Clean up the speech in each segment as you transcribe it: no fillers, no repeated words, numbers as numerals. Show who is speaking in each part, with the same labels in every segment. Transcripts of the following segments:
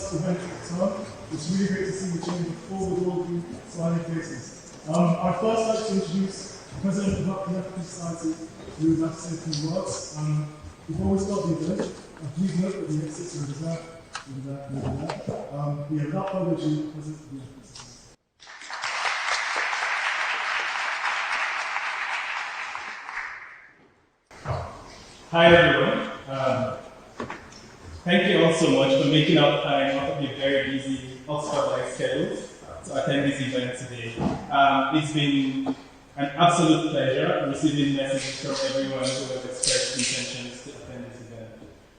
Speaker 1: first event of the term. It's really great to see the chamber full with all of you smiling faces. I'd first like to introduce the President of the African Society, who would like to say a few words. Before we start the event, please note that the exits are reserved over there and over there. Without further ado, President of the African Society.
Speaker 2: Hi everyone. Thank you all so much for making out time out of your very busy Oxford-like schedules to attend this event today. It's been an absolute pleasure receiving messages from everyone who has expressed intentions to attend this event.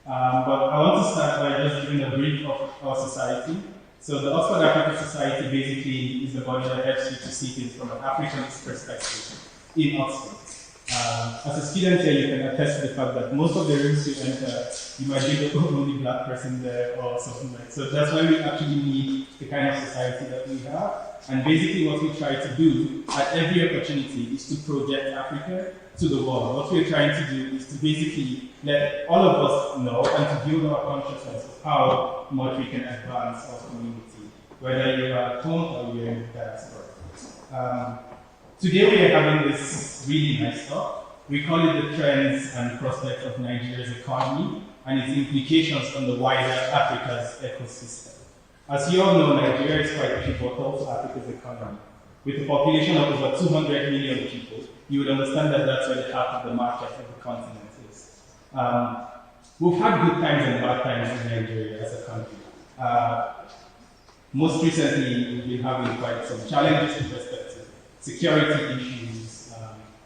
Speaker 2: But I want to start by just giving a brief of our society. So the Oxford African Society basically is the body that helps you to see things from an African perspective in Oxford. As a student here, you can attest to the fact that most of the rooms you enter, you might be the only black person there or something like that. So that's why we actually need the kind of society that we have. And basically what we try to do at every opportunity is to project Africa to the world. What we're trying to do is to basically let all of us know and to build our consciousness of how much we can advance our community, whether you're at home or you're in the diaspora. Today we are having this really nice talk. We call it the trends and prospects of Nigeria's economy and its implications on the wider Africa's ecosystem. As you all know, Nigeria is quite pivotal to Africa's economy. With a population of over 200 million people, you would understand that that's where the heart of the market of the continent is. We've had good times and bad times in Nigeria as a country. Most recently, we've been having quite some challenges with respect to security issues,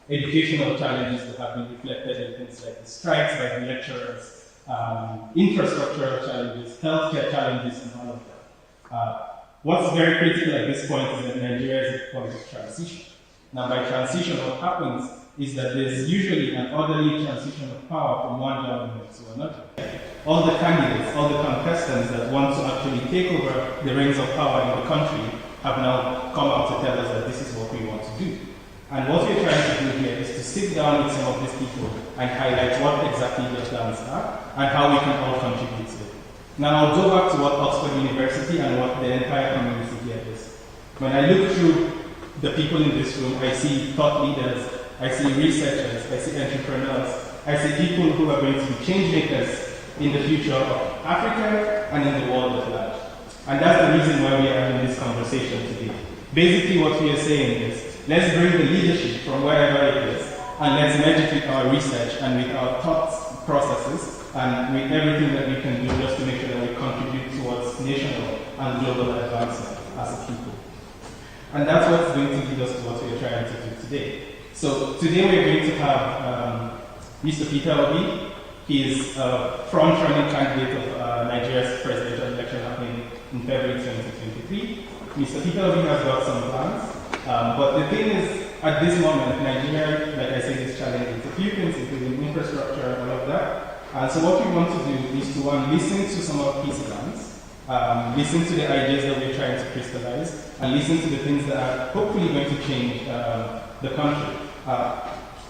Speaker 2: educational challenges that have been reflected in things like the strikes by the lecturers, infrastructural challenges, healthcare challenges, and all of that. What's very critical at this point is that Nigeria is at a point of transition. Now, by transition, what happens is that there's usually an orderly transition of power from one government to another. All the candidates, all the contestants that want to actually take over the reins of power in the country have now come out to tell us that this is what we want to do. And what we're trying to do here is to sit down with some of these people and highlight what exactly their plans are and how we can all contribute to it. Now I'll go back to what Oxford University and what the entire community here is. When I look through the people in this room, I see thought leaders, I see researchers, I see entrepreneurs, I see people who are going to be change makers in the future of Africa and in the world at large. And that's the reason why we are having this conversation today. Basically what we are saying is, let's bring the leadership from wherever it is, and let's merge it with our research and with our thought processes, and with everything that we can do just to make sure that we contribute towards national and global advancement as a people. And that's what's going to lead us to what we are trying to do today. So today we're going to have Mr. Peter Obi. He is a front-running candidate of Nigeria's presidential election happening in February 2023. Mr. Peter Obi has got some plans, but the thing is, at this moment, Nigeria, like I said, is challenging. It's a few things, including infrastructure and all of that. And so what we want to do is to, one, listen to some of his plans, listen to the ideas that we're trying to crystallize, and listen to the things that are hopefully going to change the country.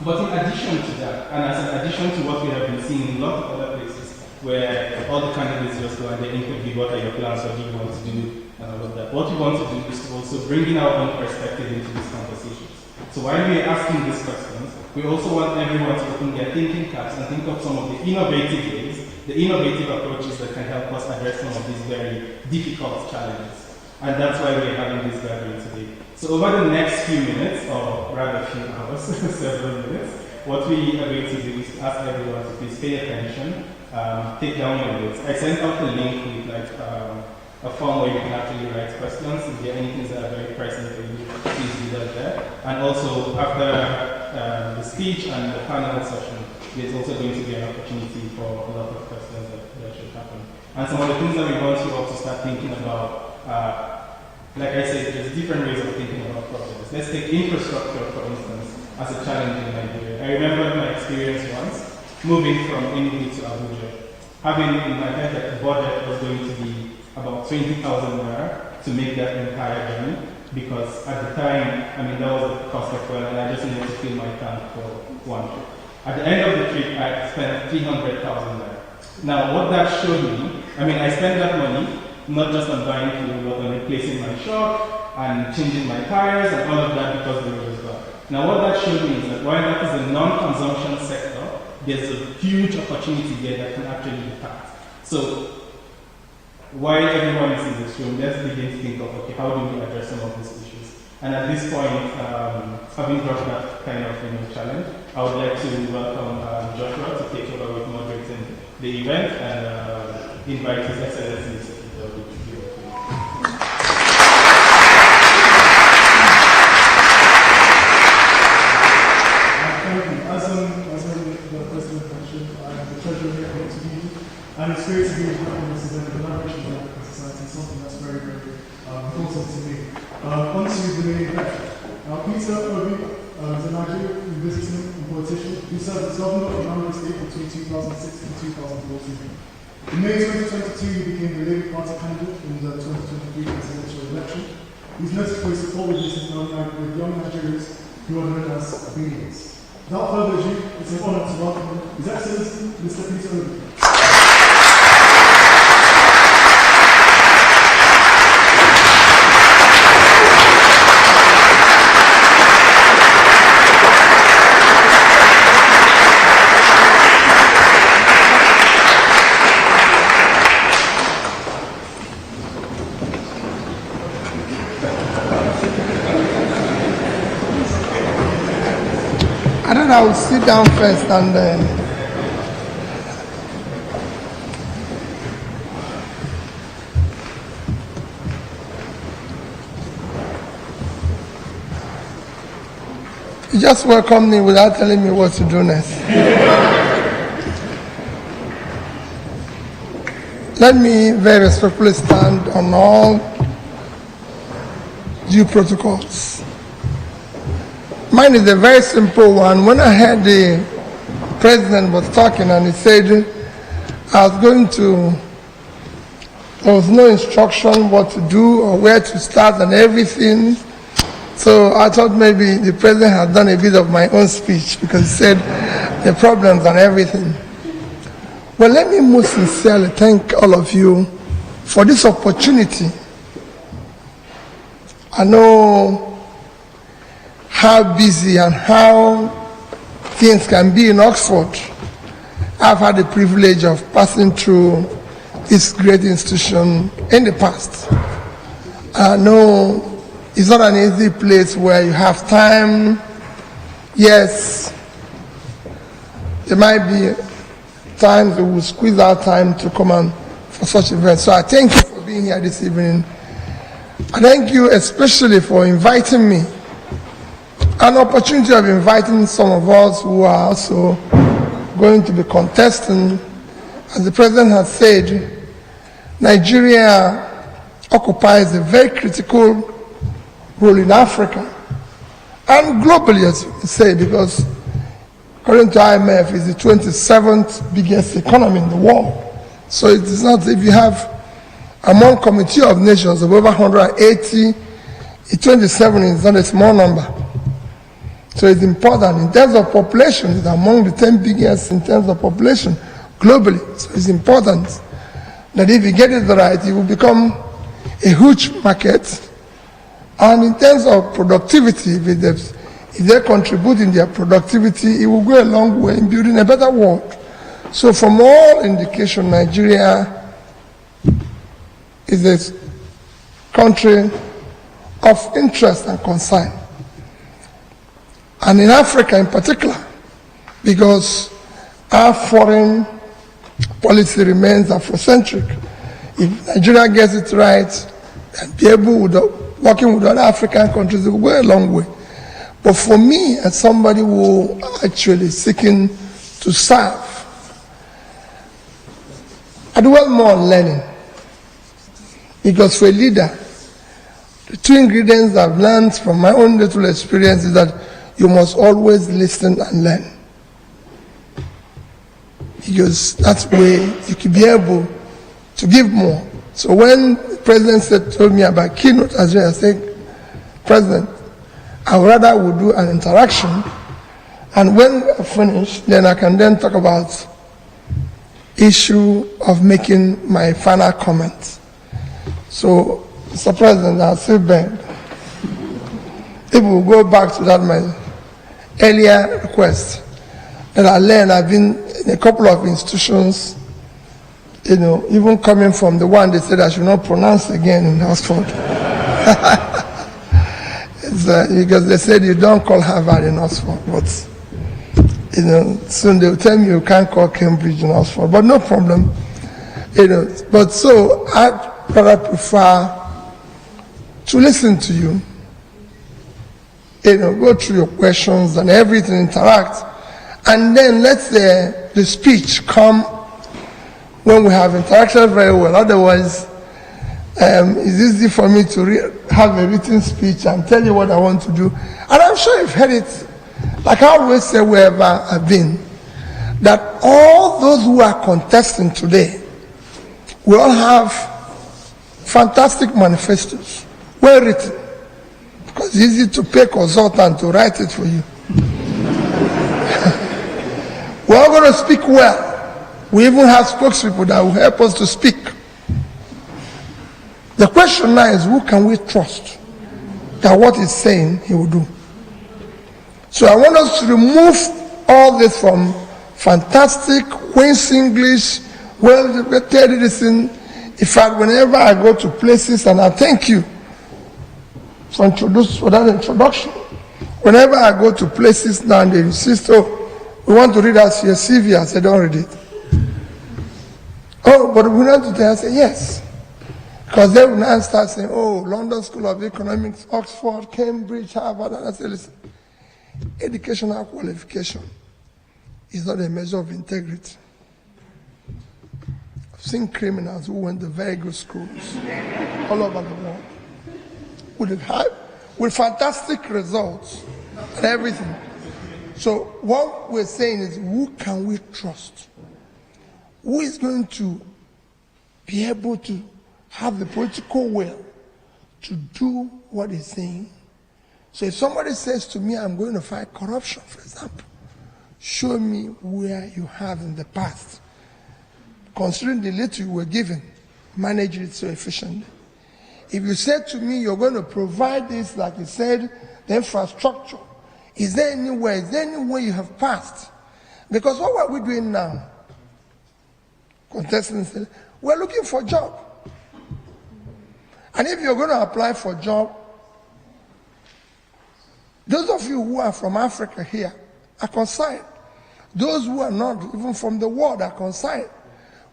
Speaker 2: But in addition to that, and as an addition to what we have been seeing in a lot of other places, where all the candidates just go and they interview what are your plans, what do you want to do, and all of that. What we want to do is to also bring in our own perspective into these conversations. So while we are asking these questions, we also want everyone to open their thinking caps and think of some of the innovative ways, the innovative approaches that can help us address some of these very difficult challenges. And that's why we're having this gathering today. So over the next few minutes, or rather few hours, several minutes, what we are going to do is to ask everyone to please pay attention, take down your notes. I sent out a link with like a form where you can actually write questions. If there are any things that are very pressing for you, please do that there. And also after the speech and the panel session, there's also going to be an opportunity for a lot of questions that should happen. And some of the things that we want you all to start thinking about, like I said, there's different ways of thinking about problems. Let's take infrastructure, for instance, as a challenge in Nigeria. I remember my experience once, moving from Enugu to Abuja, having in my head that the budget was going to be about 20,000 naira to make that entire journey, because at the time, I mean, that was the cost of fuel, and I just needed to fill my tank for one trip. At the end of the trip, I spent 300,000 naira. Now, what that showed me, I mean, I spent that money not just on buying fuel, but on replacing my shock and changing my tires and all of that because the road is bad. Now what that showed me is that while that is a non-consumption sector, there's a huge opportunity there that can actually be tapped. So while everyone is in this room, let's begin to think of, okay, how do we address some of these issues? And at this point, having brought that kind of challenge, I would like to welcome Joshua to take over with moderating the event and invite His Excellency Secretary to be with you.
Speaker 1: Thank you. As the President mentioned, I am the Treasurer here at OBIDIENT, and it's great to be involved in this event. Collaboration with the African Society is something that's very, very important to me. On to the main event. Peter Obi is a Nigerian visiting politician who served as governor of Anambra State between 2006 and 2014. In May 2022, he became the Labour Party candidate in the 2023 presidential election. He's noted for his support with young Nigerians who are known as OBIDIENT. Without further ado, it's an honour to welcome His Excellency, Mr. Peter Obi.
Speaker 3: I thought I would sit down first and then. You just welcomed me without telling me what to do next. Let me very respectfully stand on all due protocols. Mine is a very simple one. When I heard the president was talking and he said there was no instruction what to do or where to start and everything. So I thought maybe the president had done a bit of my own speech because he said the problems and everything. Well, let me most sincerely thank all of you for this opportunity. I know how busy and how things can be in Oxford. I've had the privilege of passing through this great institution in the past. I know it's not an easy place where you have time. Yes, there might be times we will squeeze out time to come on for such events. So I thank you for being here this evening. I thank you especially for inviting me. An opportunity of inviting some of us who are also going to be contesting. As the president has said, Nigeria occupies a very critical role in Africa and globally, as you can say, because according to IMF, it's the 27th biggest economy in the world. So it is not, if you have among Committee of Nations of over 180, 27 is not a small number. So it's important. In terms of population, it's among the 10 biggest in terms of population globally. So it's important that if you get it right, it will become a huge market. And in terms of productivity, if they contribute in their productivity, it will go a long way in building a better world. So from all indication, Nigeria is a country of interest and concern. And in Africa in particular, because our foreign policy remains Afrocentric. If Nigeria gets it right, and be able, working with other African countries, it will go a long way. But for me, as somebody who actually seeking to serve, I dwell more on learning. Because for a leader, the two ingredients I've learned from my own little experience is that you must always listen and learn. Because that's the way you can be able to give more. So when the president told me about keynote as well, I said, President, I would rather we do an interaction, and when I finish, then I can then talk about issue of making my final comments. So, Mr. President, I still beg, if we go back to that my earlier request, that I learned, I've been in a couple of institutions, even coming from the one they said I should not pronounce again in Oxford. Because they said you don't call Harvard in Oxford, but soon they'll tell me you can't call Cambridge in Oxford, but no problem. But so I'd rather prefer to listen to you, go through your questions and everything, interact, and then let the speech come when we have interacted very well. Otherwise, it's easy for me to have a written speech and tell you what I want to do. And I'm sure you've heard it, like I always say wherever I've been, that all those who are contesting today, we all have fantastic manifestos, well written, because it's easy to pay a consultant to write it for you. We're all going to speak well. We even have spokespeople that will help us to speak. The question now is, who can we trust that what he's saying he will do? So I want us to remove all this from fantastic, Queen's English, well-educated listen. In fact, whenever I go to places, and I thank you for that introduction, whenever I go to places now and they insist, we want to read us your CV, I say, don't read it. Oh, but we want to tell, I say, yes. Because they will now start saying, London School of Economics, Oxford, Cambridge, Harvard, and I say, listen, educational qualification is not a measure of integrity. I've seen criminals who went to very good schools all over the world with fantastic results and everything. So what we're saying is, who can we trust? Who is going to be able to have the political will to do what he's saying? So if somebody says to me, I'm going to fight corruption, for example, show me where you have in the past, considering the little you were given, manage it so efficiently. If you said to me, you're going to provide this, like you said, the infrastructure, is there any way you have passed? Because what are we doing now? Contestants say, we're looking for a job. And if you're going to apply for a job, those of you who are from Africa here are consigned. Those who are not, even from the world, are consigned.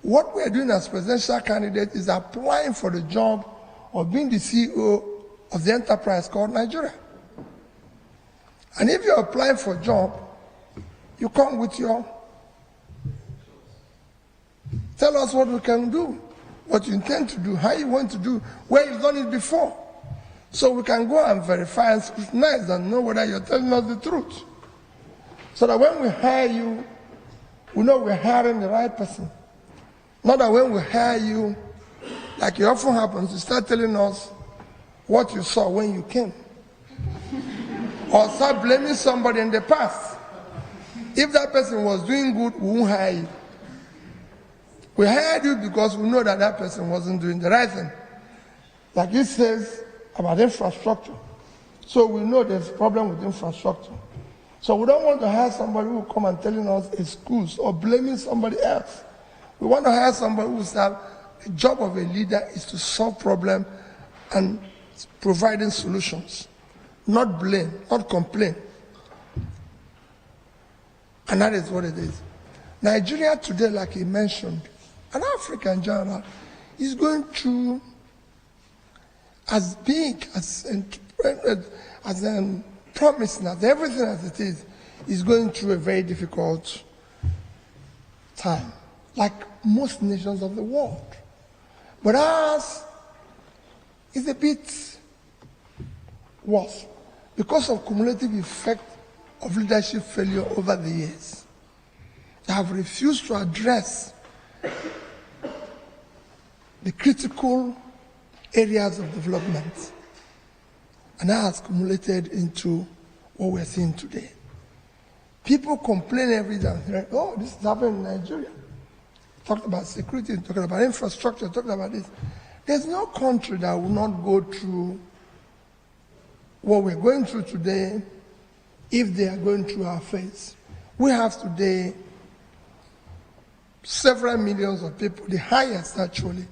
Speaker 3: What we're doing as presidential candidates is applying for the job of being the CEO of the enterprise called Nigeria. And if you're applying for a job, you come with your, tell us what we can do, what you intend to do, how you want to do, where you've done it before. So we can go and verify and scrutinize and know whether you're telling us the truth. So that when we hire you, we know we're hiring the right person. Not that when we hire you, like it often happens, you start telling us what you saw when you came. Or start blaming somebody in the past. If that person was doing good, we won't hire you. We hired you because we know that that person wasn't doing the right thing. Like it says about infrastructure. So we know there's a problem with infrastructure. So we don't want to hire somebody who will come and telling us excuse or blaming somebody else. We want to hire somebody who will say the job of a leader is to solve problems and providing solutions. Not blame, not complain. And that is what it is. Nigeria today, like he mentioned, and Africa in general, is going through as big, as promising, as everything as it is going through a very difficult time, like most nations of the world. But ours is a bit worse because of cumulative effect of leadership failure over the years. They have refused to address the critical areas of development, and that has accumulated into what we're seeing today. People complain every day, oh, this is happening in Nigeria. Talked about security, talking about infrastructure, talking about this. There's no country that will not go through what we're going through today if they are going through our phase. We have today several millions of people, the highest actually,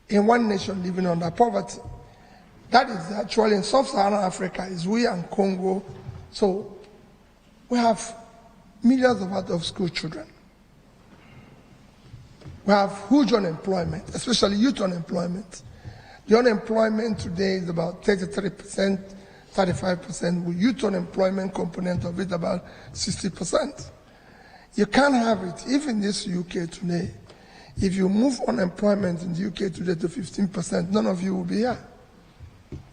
Speaker 3: in one nation living under poverty. That is actually in sub-Saharan Africa, is we and Congo. So we have millions of out-of-school children. We have huge unemployment, especially youth unemployment. The unemployment today is about 33%, 35%, with youth unemployment component of it about 60%. You can't have it. Even in this UK today, if you move unemployment in the UK today to 15%, none of you will be here.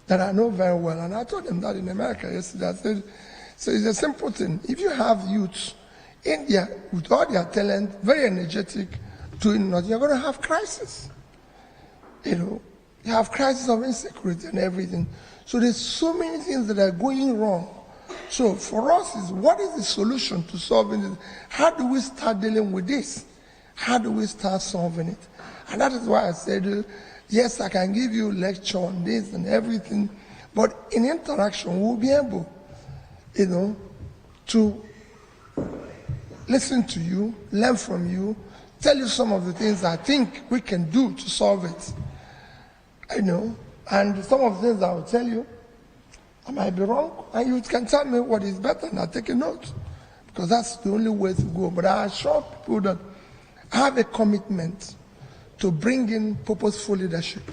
Speaker 3: That I know very well, and I told them that in America yesterday. I said, so it's a simple thing. If you have youths in there with all their talent, very energetic, doing nothing, you're going to have crisis. You have crisis of insecurity and everything. So there's so many things that are going wrong. So for us, is what is the solution to solving it? How do we start dealing with this? How do we start solving it? And that is why I said, yes, I can give you a lecture on this and everything, but in interaction, we'll be able, to listen to you, learn from you, tell you some of the things I think we can do to solve it. And some of the things I will tell you, I might be wrong, and you can tell me what is better, and I'll take a note, because that's the only way to go. But I assure people that I have a commitment to bring in purposeful leadership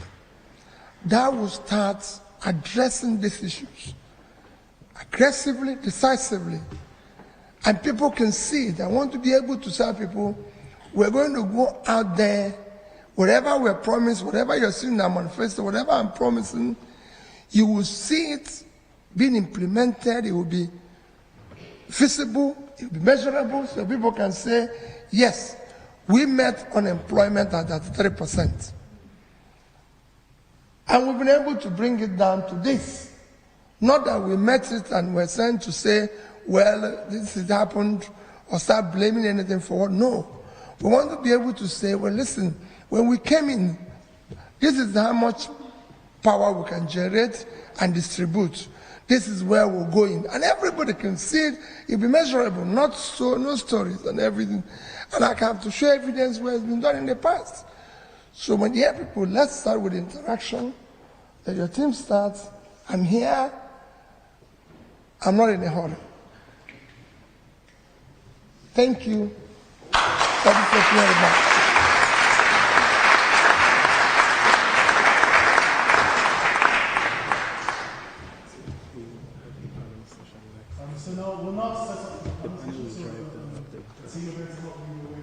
Speaker 3: that will start addressing these issues aggressively, decisively, and people can see it. I want to be able to tell people, we're going to go out there, whatever we're promised, whatever you're seeing in our manifesto, whatever I'm promising, you will see it being implemented, it will be visible, it will be measurable, so people can say, yes, we met unemployment at 3%. And we've been able to bring it down to this. Not that we met it and we're trying to say, well, this has happened, or start blaming anything for what. No. We want to be able to say, well, listen, when we came in, this is how much power we can generate and distribute. This is where we're going. And everybody can see it. It'll be measurable, no stories and everything. And I have to show evidence where it's been done in the past. So when you hear people, let's start with interaction. Let your team start. I'm here. I'm not in a hurry. Thank you. Thank you very much.
Speaker 1: So now we'll not set up the conversation, so the team event is not moving away.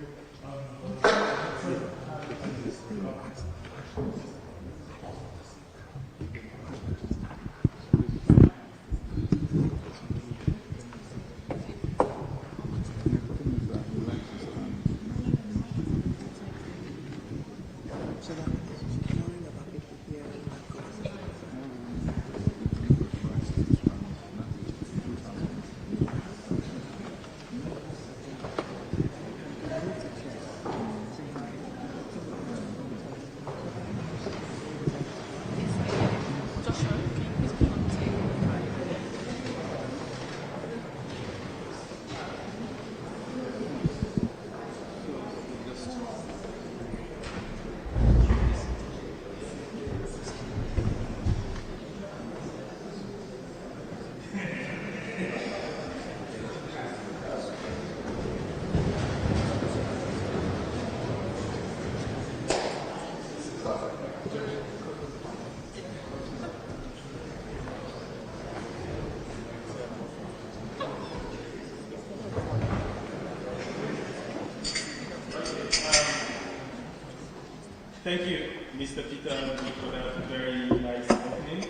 Speaker 2: Thank you, Mr. Peter, for that very nice opening,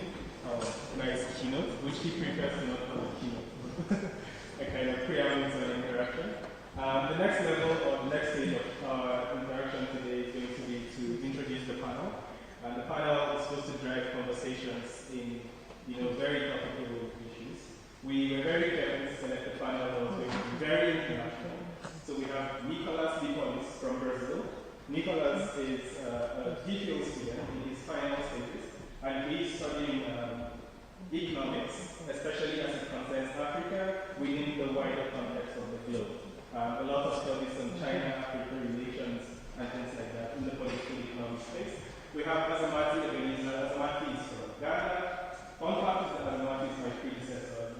Speaker 2: nice keynote, which he prefers to not call a keynote, a kind of preamble to an interaction. The next level or the next stage of our interaction today is going to be to introduce the panel. And the panel is supposed to drive conversations in very topical issues. We were very careful to select a panel that was going to be very international. So we have Nicolas Liponis from Brazil. Nicolas is a BPO student in his final stages, and he's studying economics, especially as it concerns Africa within the wider context of the globe. A lot of studies on China-Africa relations and things like that in the political economic space. We have Azamati Ebenezer. Azamati is from Ghana. Fun fact is that Azamati is my predecessor.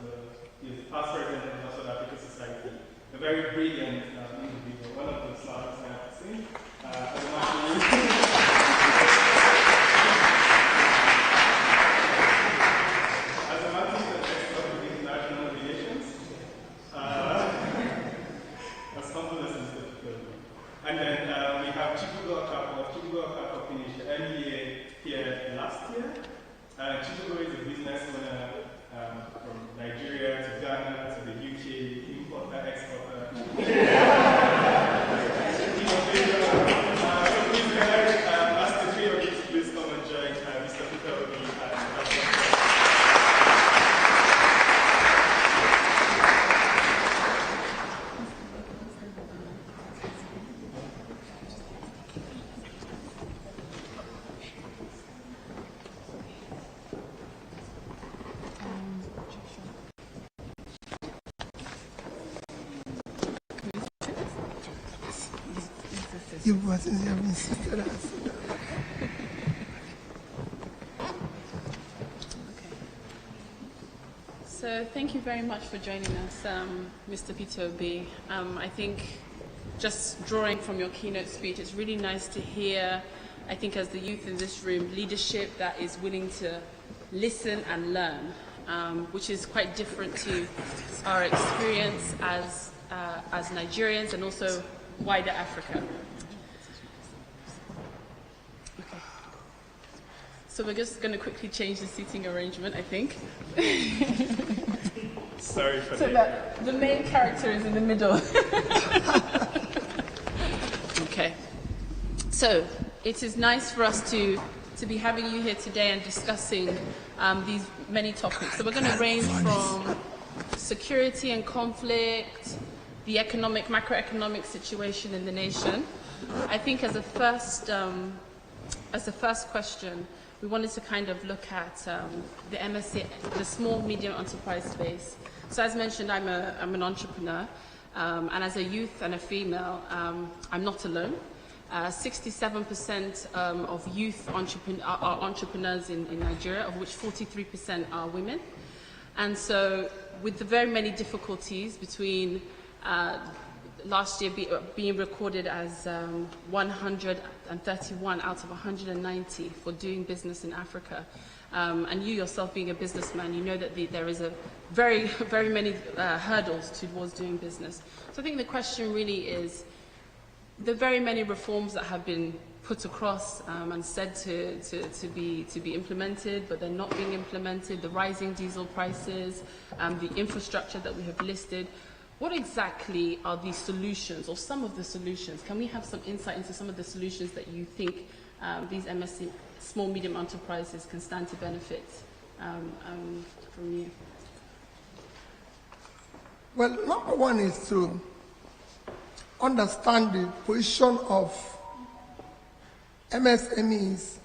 Speaker 2: He's past president of the South Africa Society. A very brilliant individual, one of the smartest I have seen. Azamati is an expert in international relations. As humble as it's difficult. And then we have Chibugo Okafor. Chibugo Okafor finished the MBA here last year. Chibugo is a business owner from Nigeria to Ghana to the UK, importer, exporter. So please can I ask the three of you to please come and join Mr. Peter Obi and
Speaker 4: So thank you very much for joining us, Mr. Peter Obi. I think just drawing from your keynote speech, it's really nice to hear, I think as the youth in this room, leadership that is willing to listen and learn, which is quite different to our experience as Nigerians and also wider Africa. Okay. So we're just going to quickly change the seating arrangement, I think.
Speaker 2: sorry for
Speaker 4: So that the main character is in the middle. Okay. So it is nice for us to be having you here today and discussing these many topics. So we're going to range from security and conflict, the macroeconomic situation in the nation. I think as a first question, we wanted to kind of look at the MSc, the small medium enterprise space. So as mentioned, I'm an entrepreneur, and as a youth and a female, I'm not alone. 67% of youth are entrepreneurs in Nigeria, of which 43% are women. And so with the very many difficulties between last year being recorded as 131 out of 190 for doing business in Africa, and you yourself being a businessman, you know that there is a very, very many hurdles towards doing business. So I think the question really is, the very many reforms that have been put across and said to be implemented, but they're not being implemented, the rising diesel prices, the infrastructure that we have listed. What exactly are the solutions, or some of the solutions? Can we have some insight into some of the solutions that you think these MSc, small medium enterprises, can stand to benefit from you?
Speaker 3: Well, number one is to understand the position of MSMEs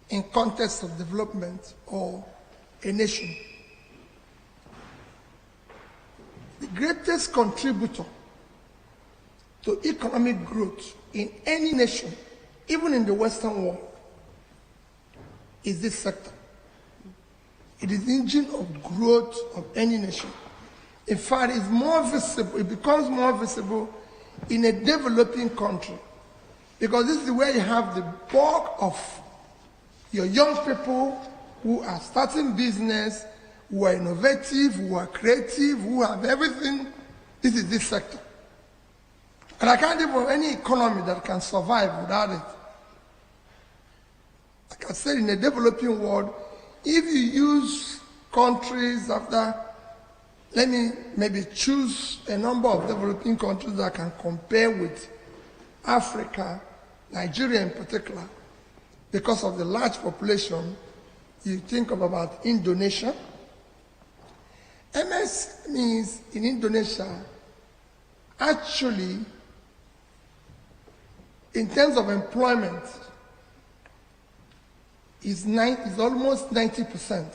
Speaker 3: in context of development or a nation. The greatest contributor to economic growth in any nation, even in the Western world, is this sector. It is the engine of growth of any nation. In fact, it's more visible, it becomes more visible in a developing country, because this is where you have the bulk of your young people who are starting business, who are innovative, who are creative, who have everything. This is this sector. And I can't think of any economy that can survive without it. Like I said, in a developing world, if you use countries after, let me maybe choose a number of developing countries that can compare with Africa, Nigeria in particular, because of the large population. You think of about Indonesia. MS means in Indonesia, actually, in terms of employment, is almost 90%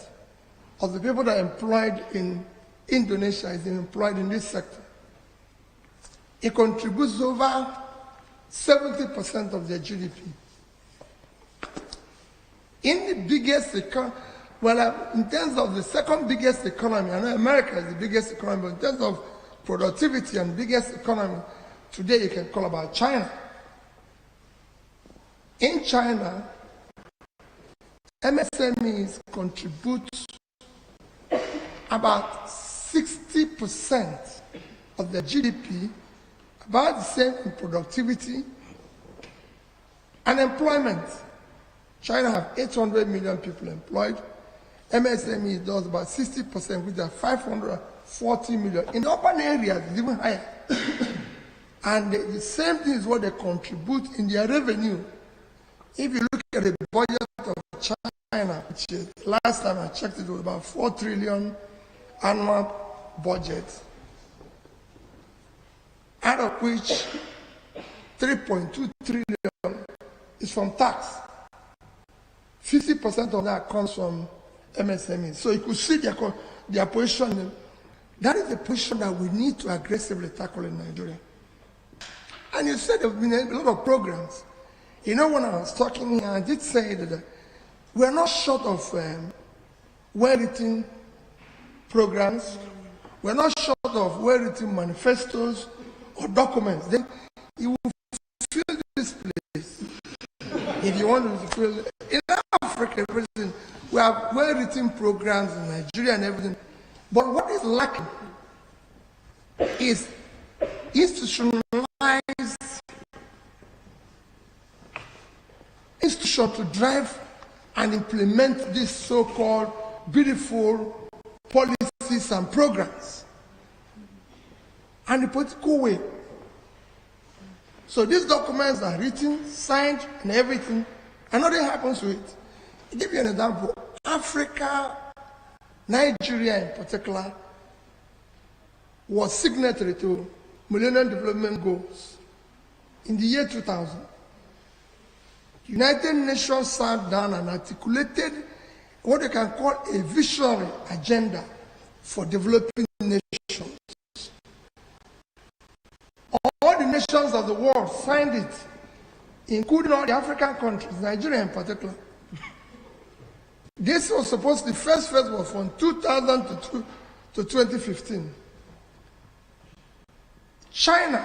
Speaker 3: of the people that are employed in Indonesia is employed in this sector. It contributes over 70% of their GDP. In the biggest economy, in terms of the second biggest economy, I know America is the biggest economy, but in terms of productivity and biggest economy, today you can call about China. In China, MSMEs contribute about 60% of their GDP, about the same in productivity and employment. China have 800 million people employed. MSME does about 60%, which are 540 million. In urban areas, it's even higher. And the same thing is what they contribute in their revenue. If you look at the budget of China, which is, last time I checked, it was about 4 trillion annual budget, out of which 3.2 trillion is from tax. 50% of that comes from MSMEs. So you could see their position. That is the position that we need to aggressively tackle in Nigeria. And you said there have been a lot of programs. You know, when I was talking here, I did say that we're not short of well-written programs. We're not short of well-written manifestos or documents. Then you will fill this place if you want to fill. In Africa, we have well-written programs in Nigeria and everything. But what is lacking is institutionalized institution to drive and implement these so-called beautiful policies and programs and the political way. So these documents are written, signed, and everything, and nothing happens to it. I'll give you an example. Africa, Nigeria in particular, was signatory to Millennium Development Goals in the year 2000. The United Nations sat down and articulated what they can call a visionary agenda for developing nations. All the nations of the world signed it, including all the African countries, Nigeria in particular. This was supposed to, the first phase was from 2000 to 2015. China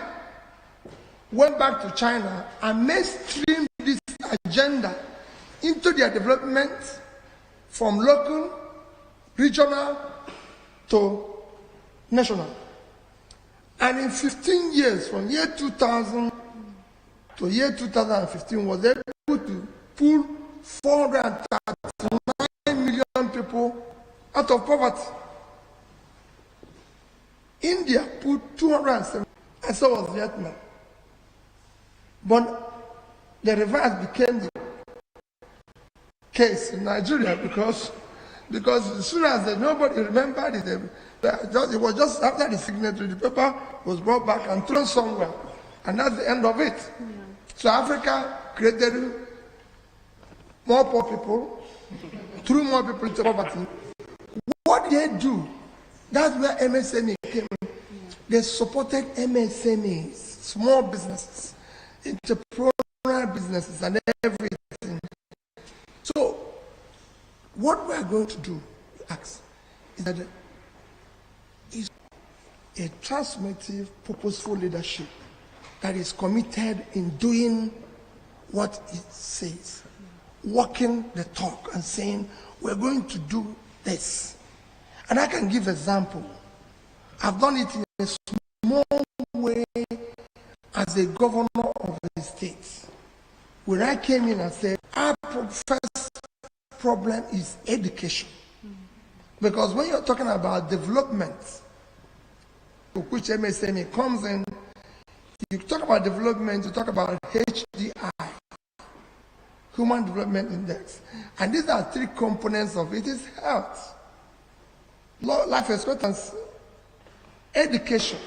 Speaker 3: went back to China and mainstreamed this agenda into their development from local, regional to national. And in 15 years, from year 2000 to year 2015, was able to pull 439 million people out of poverty. India put 207, and so was Vietnam. But the reverse became the case in Nigeria because as soon as nobody remembered it, it was just after the signature, the paper was brought back and thrown somewhere. And that's the end of it. Yeah. So Africa created more poor people, threw more people into poverty. What did they do? That's where MSME came in. They supported MSMEs, small businesses, entrepreneurial businesses, and everything. So, what we are going to do, ask, is that is a transformative, purposeful leadership that is committed in doing what it says, walking the talk and saying, we're going to do this. And I can give example. I've done it in a small way as a governor of the state. When I came in and said, our first problem is education. Because when you're talking about development, which MSME comes in, you talk about development, you talk about HDI, Human Development Index. And these are three components of it. It is health, life expectancy, education.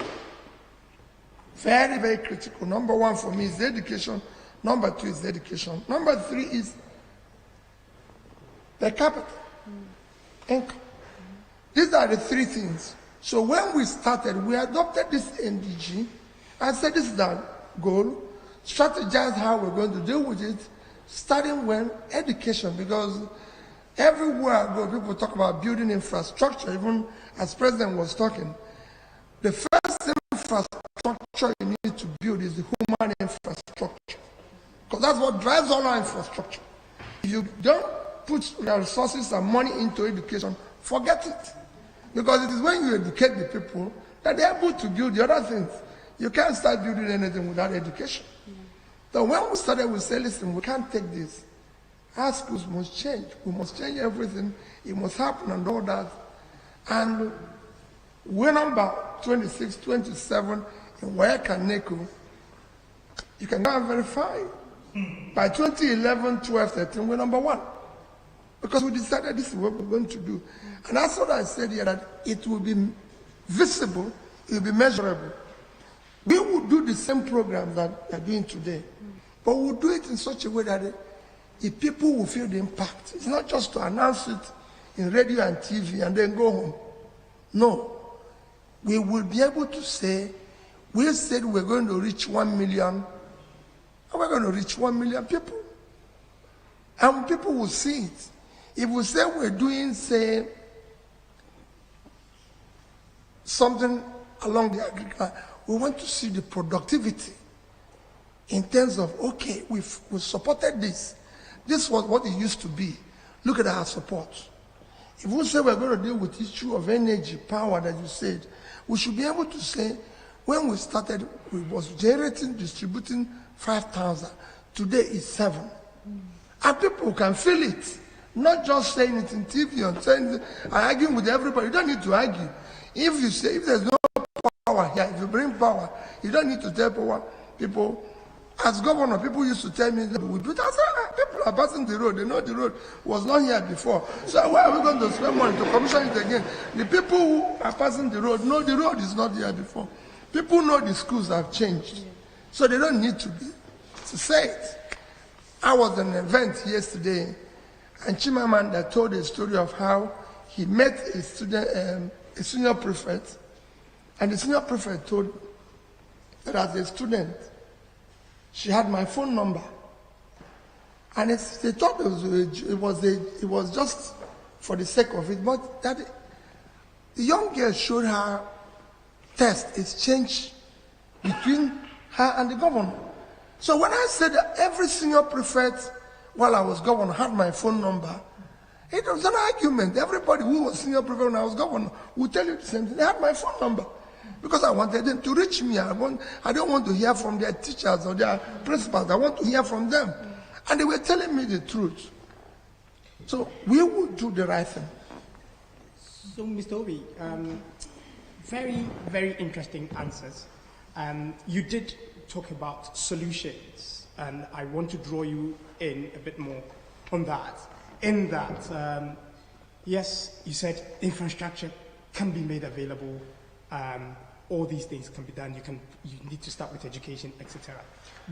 Speaker 3: Very, very critical. Number one for me is education. Number two is education. Number three is per capita income. These are the three things. So when we started, we adopted this NDG and said this is our goal, strategize how we're going to deal with it, starting when education, because everywhere I go, people talk about building infrastructure, even as President was talking. The first infrastructure you need to build is the human infrastructure, because that's what drives all our infrastructure. If you don't put your resources and money into education, forget it. Because it is when you educate the people that they're able to build the other things. You can't start building anything without education. So when we started, we said, listen, we can't take this. Our schools must change. We must change everything. It must happen and all that. And we're number 26, 27 in Wayaka Neko. You can go and verify. By 2011, 12, 13, we're number 1. Because we decided this is what we're going to do. And that's what I said here, that it will be visible, it will be measurable. We will do the same program that we are doing today, but we'll do it in such a way that the people will feel the impact. It's not just to announce it in radio and TV and then go home. No. We will be able to say, we said we're going to reach 1 million, and we're going to reach 1 million people. And people will see it. If we say we're doing, say, something along the agriculture, we want to see the productivity in terms of, okay, we've supported this. This was what it used to be. Look at our support. If we say we're going to deal with the issue of energy, power that you said, we should be able to say, when we started, we was generating, distributing 5,000. Today is 7. And people can feel it. Not just saying it in TV and saying it, and arguing with everybody. You don't need to argue. If you say, if there's no power here, if you bring power, you don't need to tell people. As governor, people used to tell me, we do that. I said, people are passing the road. They know the road was not here before. So why are we going to spend money to commission it again? The people who are passing the road know the road is not here before. People know the schools have changed. So they don't need to say it. I was at an event yesterday, and Chimamanda told a story of how he met a student, a senior prefect, and the senior prefect told that as a student, she had my phone number, and they thought it was just for the sake of it, but that the young girl showed her test exchange between her and the governor. So when I said that every senior prefect while I was governor had my phone number, it was an argument. Everybody who was senior prefect when I was governor would tell you the same thing. They had my phone number because I wanted them to reach me. I don't want to hear from their teachers or their principals. I want to hear from them. And they were telling me the truth. So we would do the right thing.
Speaker 5: So, Mr. Obi, very, very interesting answers. You did talk about solutions, and I want to draw you in a bit more on that. In that, yes, you said infrastructure can be made available, all these things can be done, you need to start with education, etc.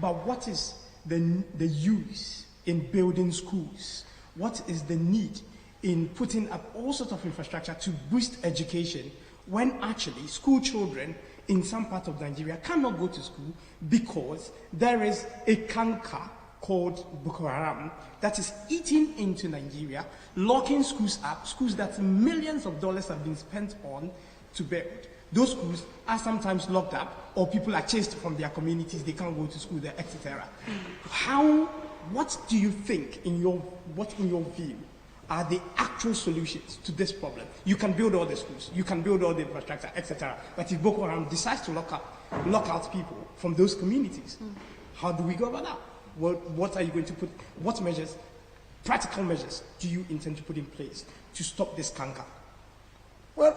Speaker 5: But what is the use in building schools? What is the need in putting up all sorts of infrastructure to boost education when actually school children in some part of Nigeria cannot go to school because there is a canker called Boko Haram that is eating into Nigeria, locking schools up, schools that millions of dollars have been spent on to build. Those schools are sometimes locked up, or people are chased from their communities, they can't go to school there, etc. What do you think, in your view, are the actual solutions to this problem? You can build all the schools, you can build all the infrastructure, etc. But if Boko Haram decides to lock out people from those communities, how do we go about that? What are you going to put, what measures, practical measures, do you intend to put in place to stop this canker?
Speaker 3: Well,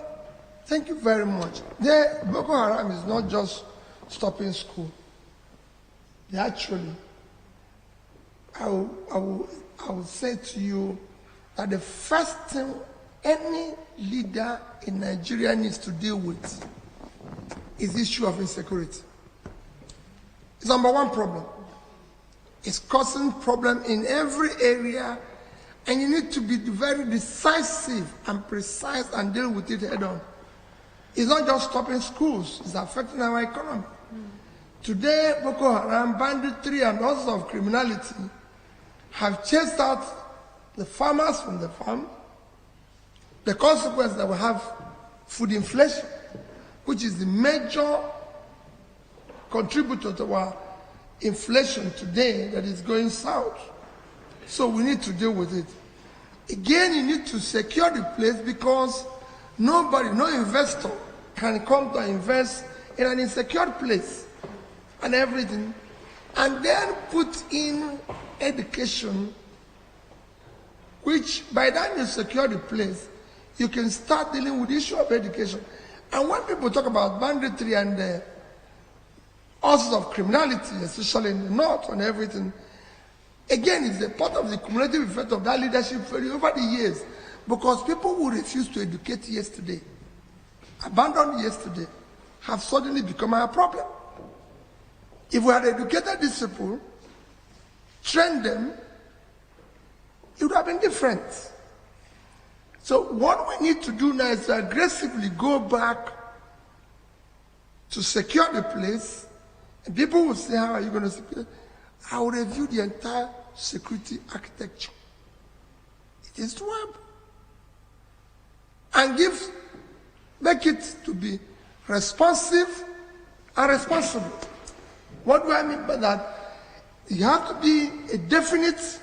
Speaker 3: thank you very much. Boko Haram is not just stopping school. They actually, I will say to you that the first thing any leader in Nigeria needs to deal with is the issue of insecurity. It's number one problem. It's causing problem in every area, And you need to be very decisive and precise and deal with it head on. It's not just stopping schools, it's affecting our economy. Today, Boko Haram, banditry, and all sorts of criminality have chased out the farmers from the farm. The consequence that we have food inflation, which is the major contributor to our inflation today that is going south. So we need to deal with it. Again, you need to secure the place because nobody, no investor can come to invest in an insecure place and everything, and then put in education, which by the time you secure the place, you can start dealing with the issue of education. And when people talk about banditry and all sorts of criminality, especially in the north and everything, again, it's a part of the cumulative effect of that leadership failure over the years, because people who refused to educate yesterday, abandoned yesterday, have suddenly become our problem. If we had educated these people, trained them, it would have been different. So what we need to do now is to aggressively go back to secure the place. And people will say, how are you going to secure it? I will review the entire security architecture. It is doable. And make it to be responsive and responsible. What do I mean by that? You have to be a definite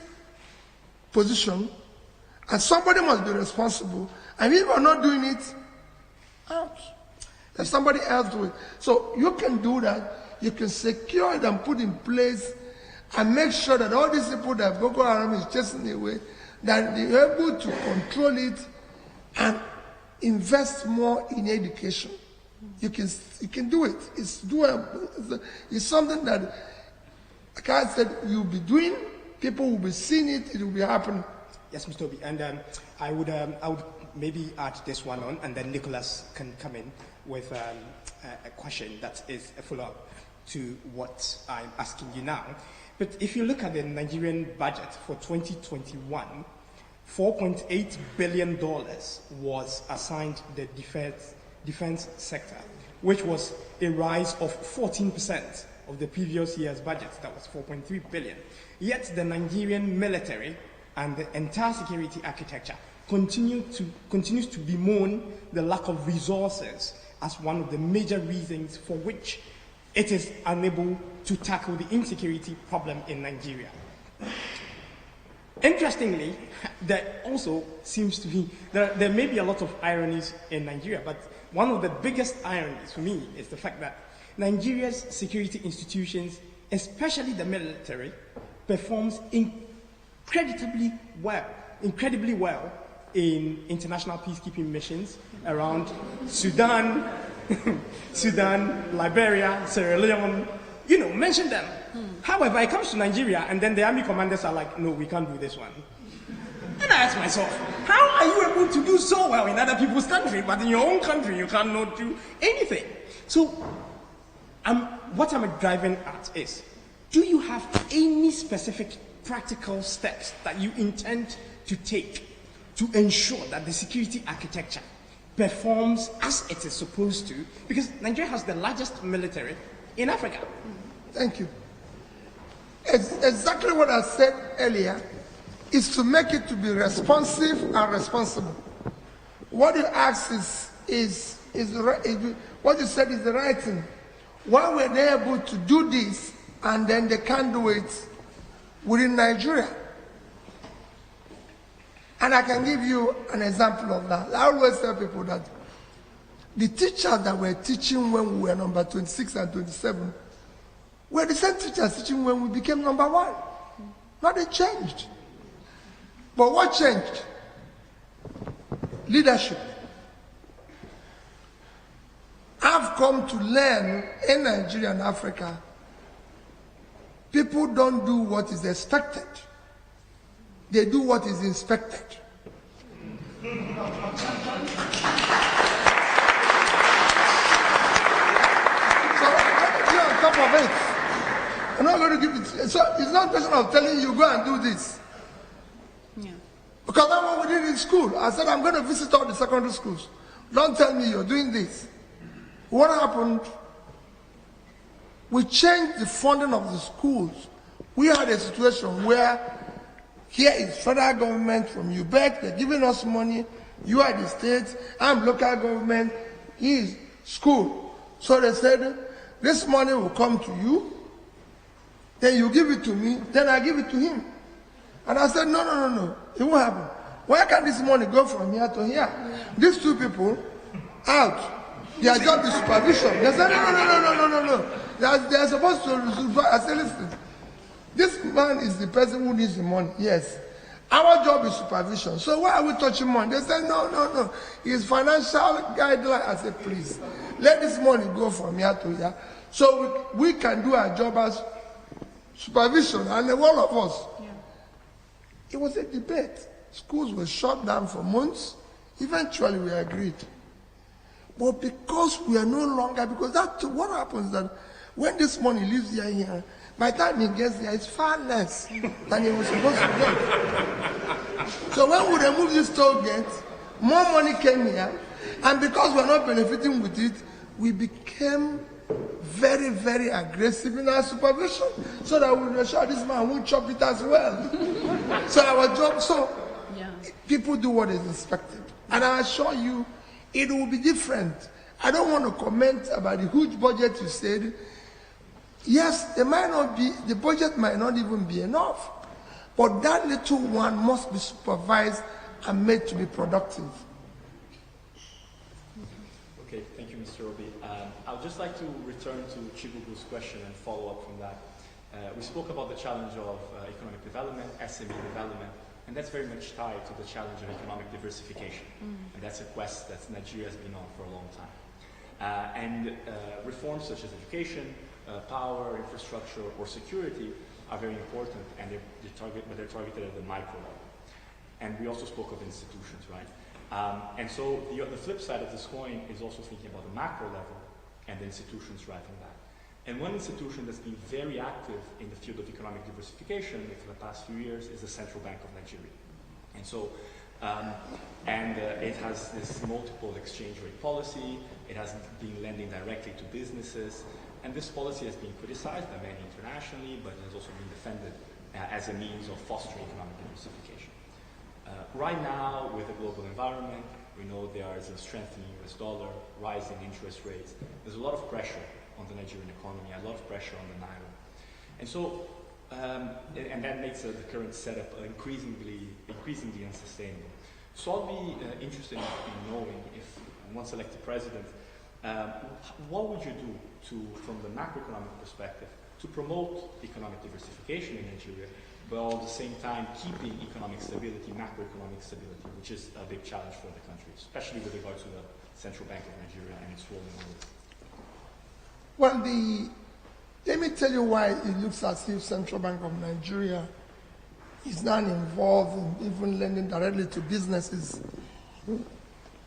Speaker 3: position, and somebody must be responsible. And if you are not doing it, out. Let somebody else do it. So you can do that. You can secure it and put in place and make sure that all these people that Boko Haram is chasing away, that they are able to control it and invest more in education. You can do it. It's doable. It's something that, like I said, you'll be doing. People will be seeing it. It will be happening.
Speaker 5: Yes, Mr. Obi, and I would maybe add this one on, and then Nicholas can come in with a question that is a follow-up to what I'm asking you now. But if you look at the Nigerian budget for 2021, $4.8 billion was assigned the defense sector, which was a rise of 14% of the previous year's budget. That was $4.3 billion. Yet the Nigerian military and the entire security architecture continues to bemoan the lack of resources as one of the major reasons for which it is unable to tackle the insecurity problem in Nigeria. Interestingly, there also seems to be, there may be a lot of ironies in Nigeria, but one of the biggest ironies for me is the fact that Nigeria's security institutions, especially the military, performs incredibly well in international peacekeeping missions around Sudan, Liberia, Sierra Leone, mention them. However, it comes to Nigeria, and then the army commanders are like, no, we can't do this one. And I ask myself, how are you able to do so well in other people's country, but in your own country you cannot do anything? So, what I'm driving at is, do you have any specific practical steps that you intend to take to ensure that the security architecture performs as it is supposed to? Because Nigeria has the largest military in Africa.
Speaker 3: Thank you. It's exactly what I said earlier, is to make it to be responsive and responsible. What you asked is what you said is the right thing. Why were they able to do this and then they can't do it within Nigeria? And I can give you an example of that. I always tell people that the teachers that were teaching when we were number 26 and 27 were the same teachers teaching when we became number 1. Nothing changed. But what changed? Leadership. I've come to learn in Nigeria and Africa, people don't do what is expected. They do what is inspected. So, you're on top of it. I'm not going to give it. So, it's not a question of telling you, go and do this.
Speaker 4: Yeah.
Speaker 3: Because that's what we did in school. I said, I'm going to visit all the secondary schools. Don't tell me you're doing this. What happened? We changed the funding of the schools. We had a situation where here is federal government from UBEC, they're giving us money. You are the state, I'm local government, he is school. So they said, this money will come to you, then you give it to me, then I give it to him. And I said, no, it won't happen. Why can't this money go from here to here? These two people, out. Their job is supervision. They said, no. They're supposed to supervise. I said, listen, this man is the person who needs the money, yes. Our job is supervision. So why are we touching money? They said, no. It's financial guideline. I said, please, let this money go from here to here. So we can do our job as supervision, and all of us. Yeah. It was a debate. Schools were shut down for months. Eventually we agreed. But because we are no longer, because that's what happens that when this money leaves here, by the time it gets there, it's far less than it was supposed to get. So when we removed this toll gate, more money came here, and because we're not benefiting with it, we became very, very aggressive in our supervision, so that we were sure this man won't chop it as well. So our job, people do what is expected. And I assure you, it will be different. I don't want to comment about the huge budget you said. Yes, there might not be, the budget might not even be enough, but that little one must be supervised and made to be productive.
Speaker 6: Okay, thank you, Mr. Obi. I would just like to return to Chibubu's question and follow up from that. We spoke about the challenge of economic development, SME development, and that's very much tied to the challenge of economic diversification. And that's a quest that Nigeria has been on for a long time. Reforms such as education, power, infrastructure, or security are very important, and they're targeted at the micro level. And we also spoke of institutions, right? And so the flip side of this coin is also thinking about the macro level and the institutions driving that. And one institution that's been very active in the field of economic diversification for the past few years is the Central Bank of Nigeria. And so, it has this multiple exchange rate policy. It has been lending directly to businesses. And this policy has been criticized by many internationally, but it has also been defended as a means of fostering economic diversification. Right now, with the global environment, we know there is a strengthening US dollar, rising interest rates. There's a lot of pressure on the Nigerian economy, a lot of pressure on the Naira. And so, and that makes the current setup increasingly unsustainable. So I'll be interested in knowing if, once elected president, what would you do from the macroeconomic perspective to promote economic diversification in Nigeria, while at the same time keeping economic stability, macroeconomic stability, which is a big challenge for the country, especially with regard to the Central Bank of Nigeria and its role in all this?
Speaker 3: Well, let me tell you why it looks as if Central Bank of Nigeria is not involved in even lending directly to businesses.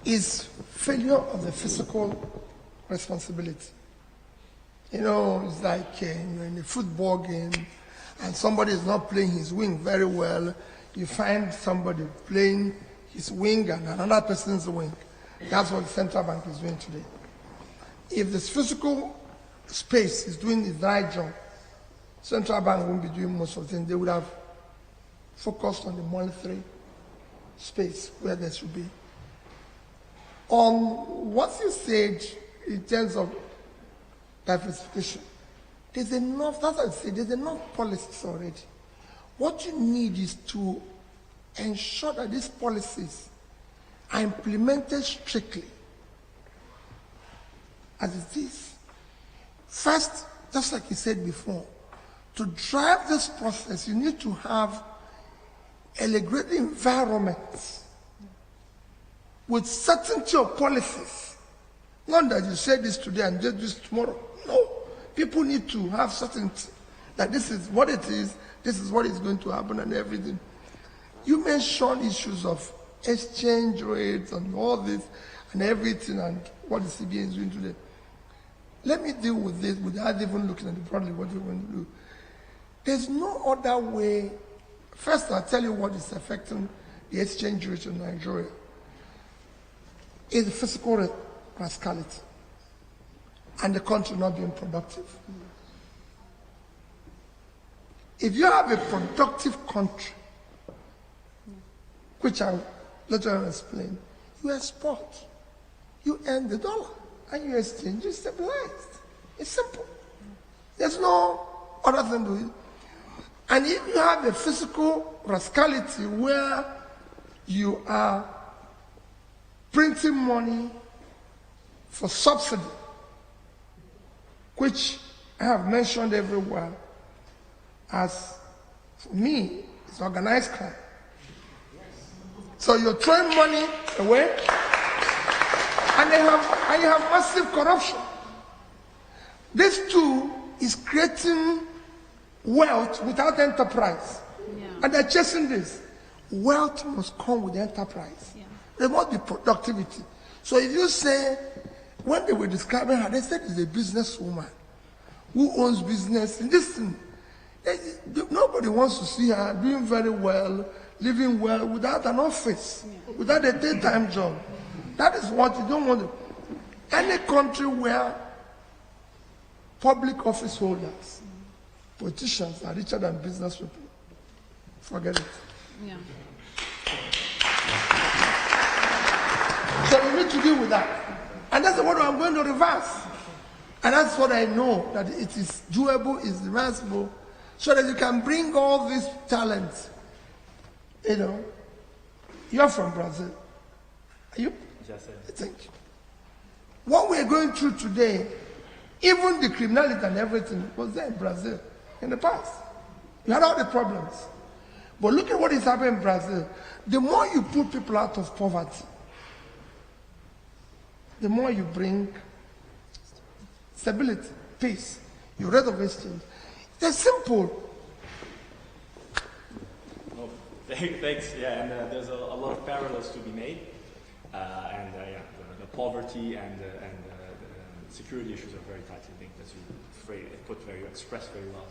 Speaker 3: Is failure of the fiscal responsibility. You know, it's like you're in a football game and somebody is not playing his wing very well. You find somebody playing his wing and another person's wing. That's what the central bank is doing today. If this physical space is doing the right job, central bank won't be doing most of the things. They would have focused on the monetary space where there should be. On what you said in terms of diversification, there's enough, that's what I say, there's enough policies already. What you need is to ensure that these policies are implemented strictly as it is. First, just like you said before, to drive this process, you need to have a great environment with certainty of policies. Not that you say this today and do this tomorrow. No. People need to have certainty that this is what it is, this is what is going to happen and everything. You mentioned issues of exchange rates and all this and everything and what the CBN is doing today. Let me deal with this without even looking at broadly what we're going to do. There's no other way. First, I'll tell you what is affecting the exchange rate in Nigeria is fiscal rascality and the country not being productive. If you have a productive country, which I'll later explain, you export, you earn the dollar, and your exchange is stabilized. It's simple. There's no other thing to it. And if you have a physical rascality where you are printing money for subsidy, which I have mentioned everywhere, as for me, it's organized crime. So you're throwing money away, and you have massive corruption. This too is creating wealth without enterprise.
Speaker 4: Yeah.
Speaker 3: And they're chasing this. Wealth must come with enterprise.
Speaker 4: Yeah.
Speaker 3: There must be productivity. So if you say, when they were describing her, they said she's a businesswoman who owns business. And listen, nobody wants to see her doing very well, living well, without an office, without a daytime job. That is what you don't want to. Any country where public office holders, politicians are richer than business people, forget it.
Speaker 4: Yeah.
Speaker 3: So we need to deal with that. And that's what I'm going to reverse. And that's what I know, that it is doable, it's reversible, so that you can bring all these talents. You know, you're from Brazil. Are you?
Speaker 6: Yes, sir.
Speaker 3: Thank you. What we're going through today, even the criminality and everything, was there in Brazil in the past. You had all the problems. But look at what is happening in Brazil. The more you put people out of poverty, the more you bring stability, peace, your rate of exchange. They're simple.
Speaker 6: No, thanks. Yeah, and there's a lot of parallels to be made. The poverty and the security issues are very tightly linked, as you expressed very well.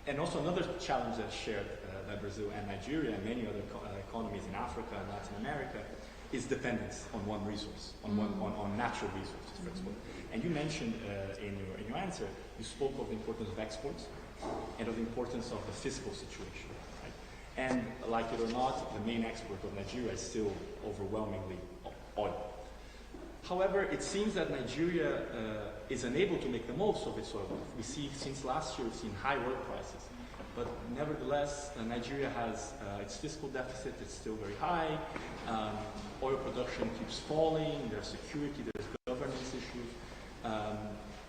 Speaker 6: And also another challenge that's shared by Brazil and Nigeria and many other economies in Africa and Latin America is dependence on one resource, on natural resources, for example. And you mentioned in your answer, you spoke of the importance of exports and of the importance of the fiscal situation. Right? And like it or not, the main export of Nigeria is still overwhelmingly oil. However, it seems that Nigeria is unable to make the most of its oil wealth. We see, since last year, we've seen high oil prices. But nevertheless, Nigeria has its fiscal deficit is still very high. Oil production keeps falling. There's security, there's governance issues.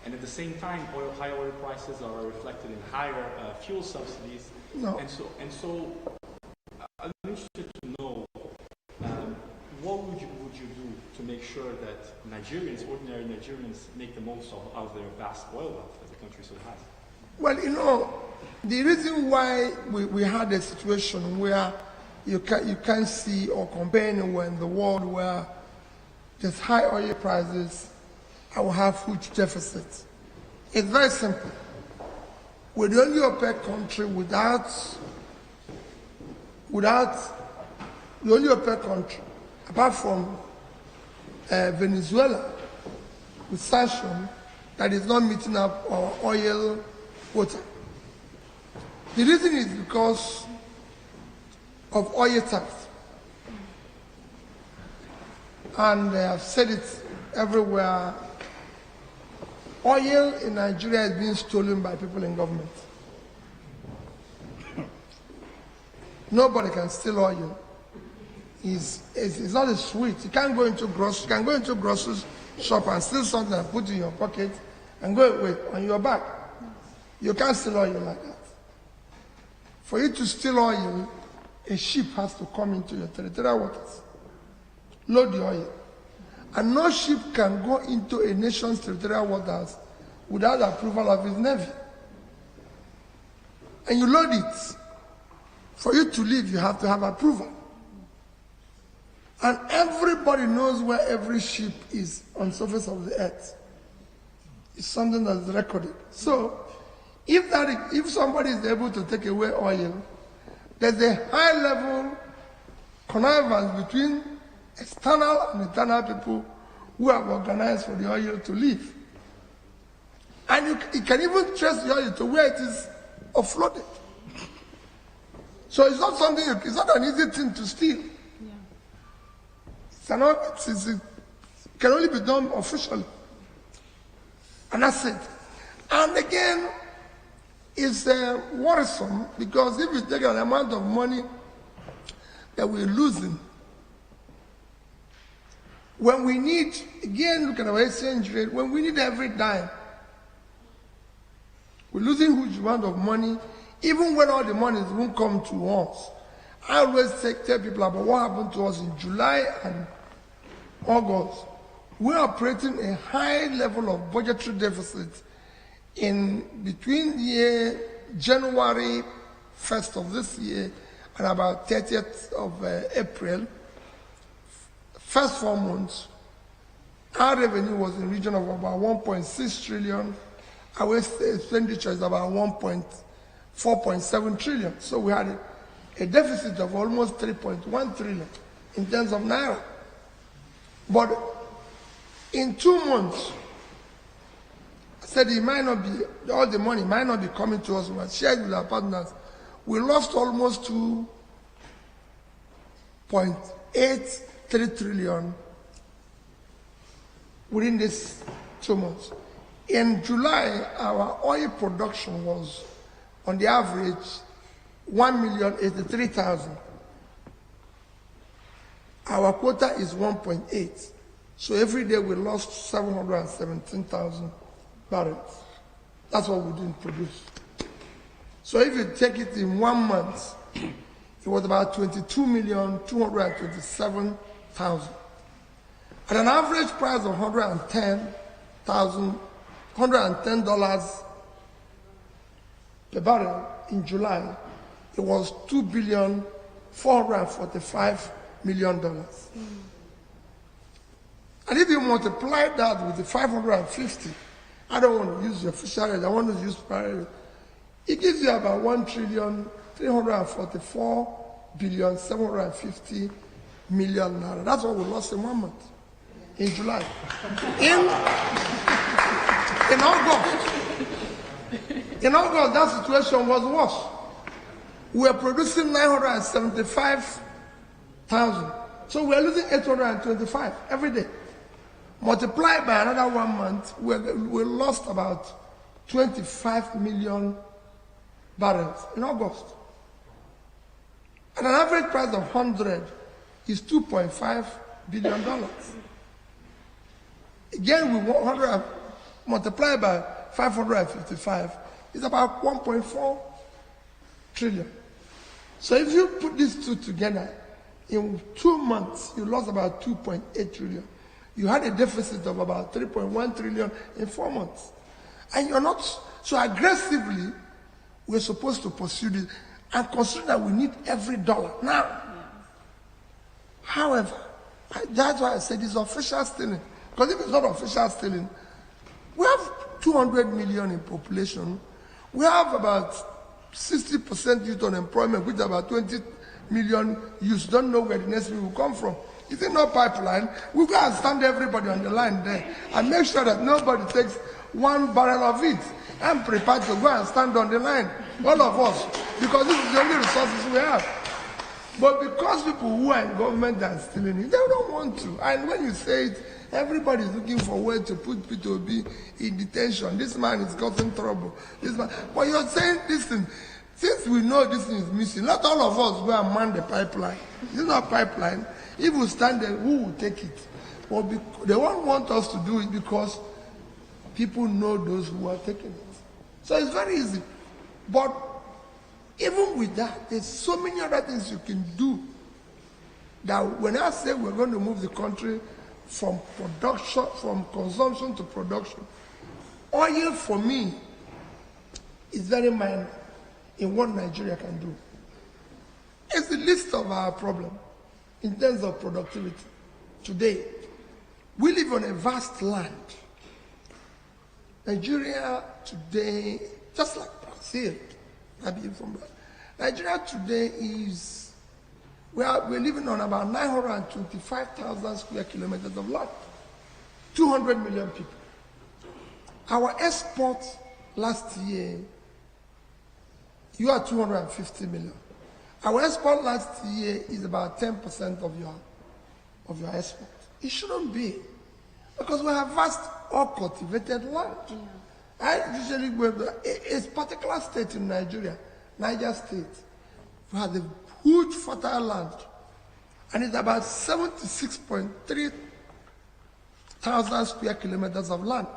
Speaker 6: And at the same time, high oil prices are reflected in higher fuel subsidies.
Speaker 3: No.
Speaker 6: And so I'm interested to know, what would you do to make sure that Nigerians, ordinary Nigerians, make the most of their vast oil wealth that the country so has?
Speaker 3: Well, you know, the reason why we had a situation where you can't see or compare anywhere in the world where there's high oil prices and we have huge deficits. It's very simple. We're the only OPEC country without the only OPEC country, apart from Venezuela, with sanction, that is not meeting up our oil quota. The reason is because of oil tax. And I've said it everywhere. Oil in Nigeria is being stolen by people in government. Nobody can steal oil. It's not a sweet. You can't go into grocery shop and steal something and put it in your pocket and go away on your back. You can't steal oil like that. For you to steal oil, a ship has to come into your territorial waters, load the oil. And no ship can go into a nation's territorial waters without the approval of its navy. And you load it. For you to leave, you have to have approval. And everybody knows where every ship is on the surface of the earth. It's something that's recorded. So, if somebody is able to take away oil, there's a high level connivance between external and internal people who have organized for the oil to leave. And you can even trace the oil to where it is offloaded. So it's not something, it's not an easy thing to steal. It can only be done officially. And that's it. And again, it's worrisome because if you take an amount of money that we're losing, when we need, again, look at our exchange rate, when we need every dime, we're losing huge amount of money, even when all the money won't come to us. I always tell people about what happened to us in July and August. We're operating a high level of budgetary deficit in between January 1st of this year and about 30th of April. First 4 months, our revenue was in the region of about 1.6 trillion. Our expenditure is about 4.7 trillion. So we had a deficit of almost 3.1 trillion in terms of naira. But in 2 months, I said it might not be, all the money might not be coming to us. We had shared with our partners. We lost almost 2.83 trillion within these 2 months. In July, our oil production was, on the average, 1,083,000. Our quota is 1.8. So every day we lost 717,000 barrels. That's what we didn't produce. So if you take it in 1 month, it was about 22,227,000. At an average price of $110 per barrel in July, it was $2,445,000,000. And if you multiply that with the 550, I don't want to use the official rate, I want to use parallel, it gives you about 1,344,750,000,000 naira. That's what we lost in 1 month, in July. In August, that situation was worse. We were producing 975,000. So we are losing 825 every day. Multiplied by another 1 month, we lost about 25 million barrels in August. At an average price of 100 is $2.5 billion. Again, we 100 multiplied by 555 is about 1.4 trillion. So if you put these two together, in 2 months, you lost about 2.8 trillion. You had a deficit of about 3.1 trillion in 4 months. And you're not, so aggressively, we're supposed to pursue this and consider that we need every dollar now. However, that's why I said it's official stealing. Because if it's not official stealing, we have 200 million in population. We have about 60% youth unemployment, which is about 20 million youths don't know where the next meal will come from. Is it not pipeline? We go and stand everybody on the line there and make sure that nobody takes 1 barrel of it. I'm prepared to go and stand on the line, all of us, because this is the only resources we have. But because people who are in government are stealing it, they don't want to. And when you say it, everybody is looking for a way to put P2B in detention. This man is causing trouble. This man. But you're saying this thing. Since we know this thing is missing, not all of us go and man the pipeline. This is not pipeline. If we stand there, who will take it? Well, they won't want us to do it because people know those who are taking it. So it's very easy. But even with that, there's so many other things you can do that when I say we're going to move the country from production, from consumption to production, oil for me is very minor in what Nigeria can do. It's the least of our problem in terms of productivity. Today, we live on a vast land. Nigeria today, just like Brazil, Nigeria today is we're living on about 925,000 square kilometers of land. 200 million people. Our export last year, you are 250 million. Our export last year is about 10% of your export. It shouldn't be, because we have vast uncultivated land. Yeah. I usually go to a particular state in Nigeria, Niger State, we have a huge fertile land, and it's about 76.3 thousand square kilometers of land.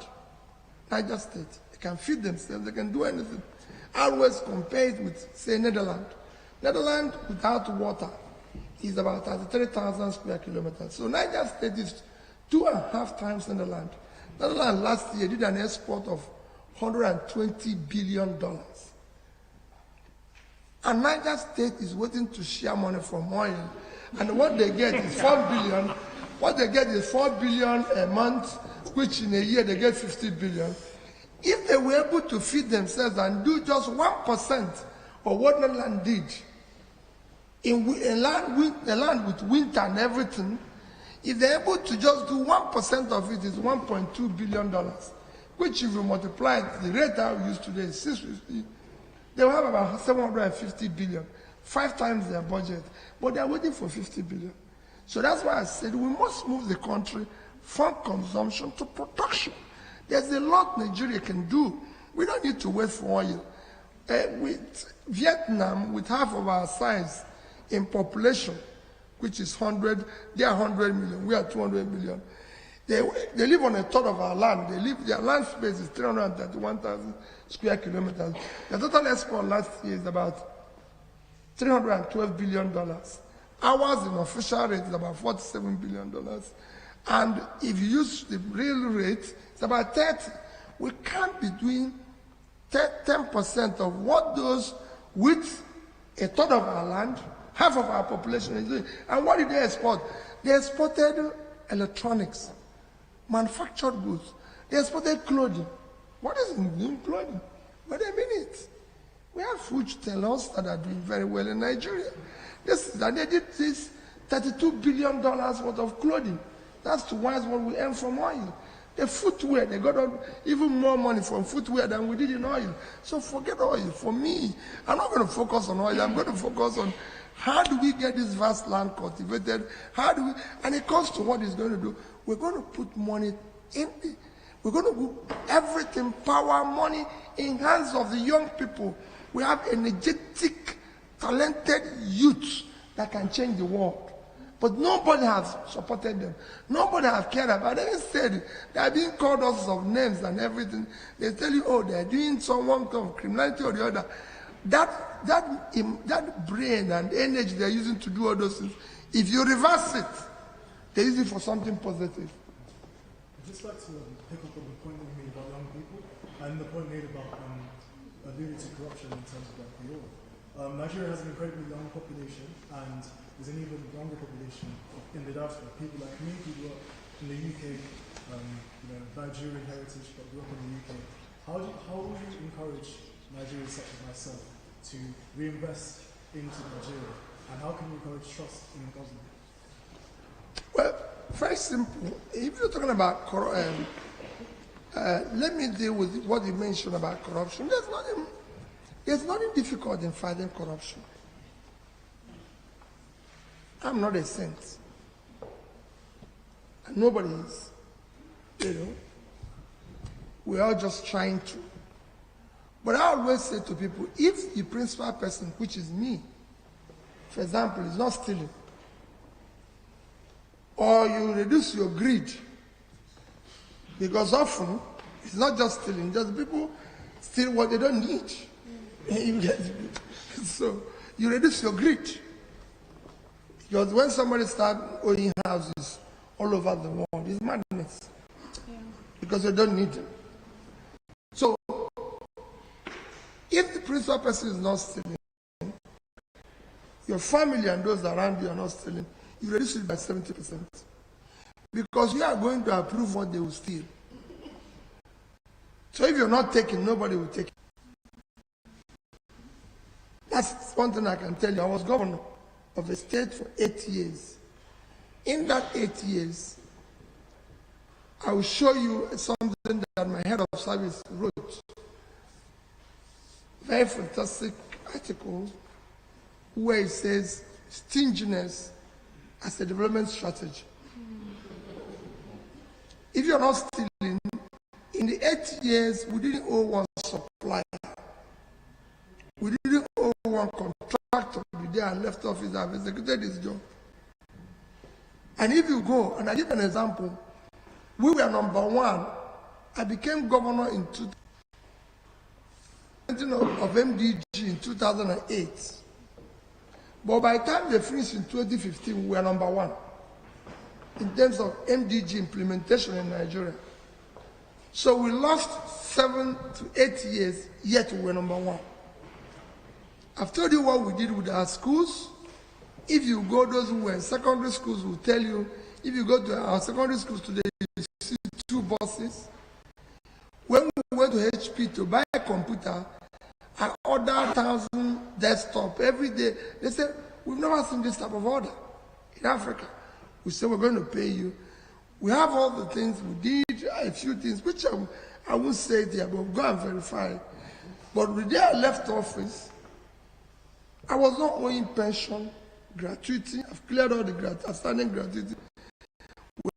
Speaker 3: Niger State, they can feed themselves, they can do anything. I always compare it with, say, Netherlands. Netherlands without water is about 33,000 square kilometers. So Niger State is 2.5 times Netherlands. Netherlands last year did an export of $120 billion. And Niger State is waiting to share money from oil. And what they get is 4 billion. What they get is 4 billion a month, which in a year they get 50 billion. If they were able to feed themselves and do just 1% of what Netherlands did, in a land with winter and everything, if they're able to just do 1% of it, is $1.2 billion, which if you multiply it, the rate that we use today is 650, they will have about 750 billion, 5 times their budget, but they're waiting for 50 billion. So that's why I said we must move the country from consumption to production. There's a lot Nigeria can do. We don't need to wait for oil. With Vietnam, with half of our size in population, which is 100, they are 100 million, we are 200 million. They live on a third of our land. Their land space is 331,000 square kilometers. The total export last year is about $312 billion. Ours in official rate is about $47 billion. And if you use the real rate, it's about 30. We can't be doing 10% of what those with a third of our land, half of our population is doing. And what did they export? They exported electronics, manufactured goods. They exported clothing. What is in clothing? Wait a minute. We have food tellers that are doing very well in Nigeria. They did this $32 billion worth of clothing. That's twice what we earn from oil. The footwear, they got even more money from footwear than we did in oil. So forget oil. For me, I'm not going to focus on oil. I'm going to focus on how do we get this vast land cultivated? And it comes to what it's going to do. We're going to put money in it. We're going to put everything, power, money, in hands of the young people. We have energetic, talented youth that can change the world. But nobody has supported them. Nobody has cared about them. Instead, they are being called all sorts of names and everything. They tell you, oh, they're doing some kind of criminality or the other. That brain and energy they're using to do all those things, if you reverse it, they use it for something positive.
Speaker 1: I'd just like to pick up on the point you made about young people and the point made about alluding to corruption in terms of the law. Nigeria has an incredibly young population, and there's an even younger population in the diaspora. People like me who grew up in the UK, Nigerian heritage, but grew up in the UK. How would you encourage Nigerians such as myself to reinvest into Nigeria, and how can you encourage trust in the government?
Speaker 3: Well, very simple. If you're talking about let me deal with what you mentioned about corruption. There's nothing difficult in fighting corruption. I'm not a saint. And nobody is. We're all just trying to. But I always say to people, if the principal person, which is me, for example, is not stealing, or you reduce your greed, because often it's not just stealing, just people steal what they don't need. So you reduce your greed. Because when somebody starts owning houses all over the world, it's madness. Yeah. Because they don't need them. So, if the principal person is not stealing, your family and those around you are not stealing, you reduce it by 70%. Because you are going to approve what they will steal. So if you're not taking, nobody will take it. That's one thing I can tell you. I was governor of a state for 8 years. In that 8 years, I will show you something that my head of service wrote. Very fantastic article where it says stinginess as a development strategy. If you're not stealing, in the 8 years, we didn't owe one supplier. We didn't owe one contractor. They are left office, have executed his job. And if you go, and I give an example, we were number one. I became governor in 2000 of MDG in 2008. But by the time they finished in 2015, we were number one in terms of MDG implementation in Nigeria. So we lost 7 to 8 years, yet we were number one. I've told you what we did with our schools. If you go, those who were in secondary schools will tell you, if you go to our secondary schools today, you see 2 buses. When we went to HP to buy a computer, I ordered 1,000 desktop every day. They said, we've never seen this type of order in Africa. We said, we're going to pay you. We have all the things. We did a few things, which I won't say there, but go and verify. But the day I left office, I was not owing pension, gratuity. I've cleared all the outstanding gratuity.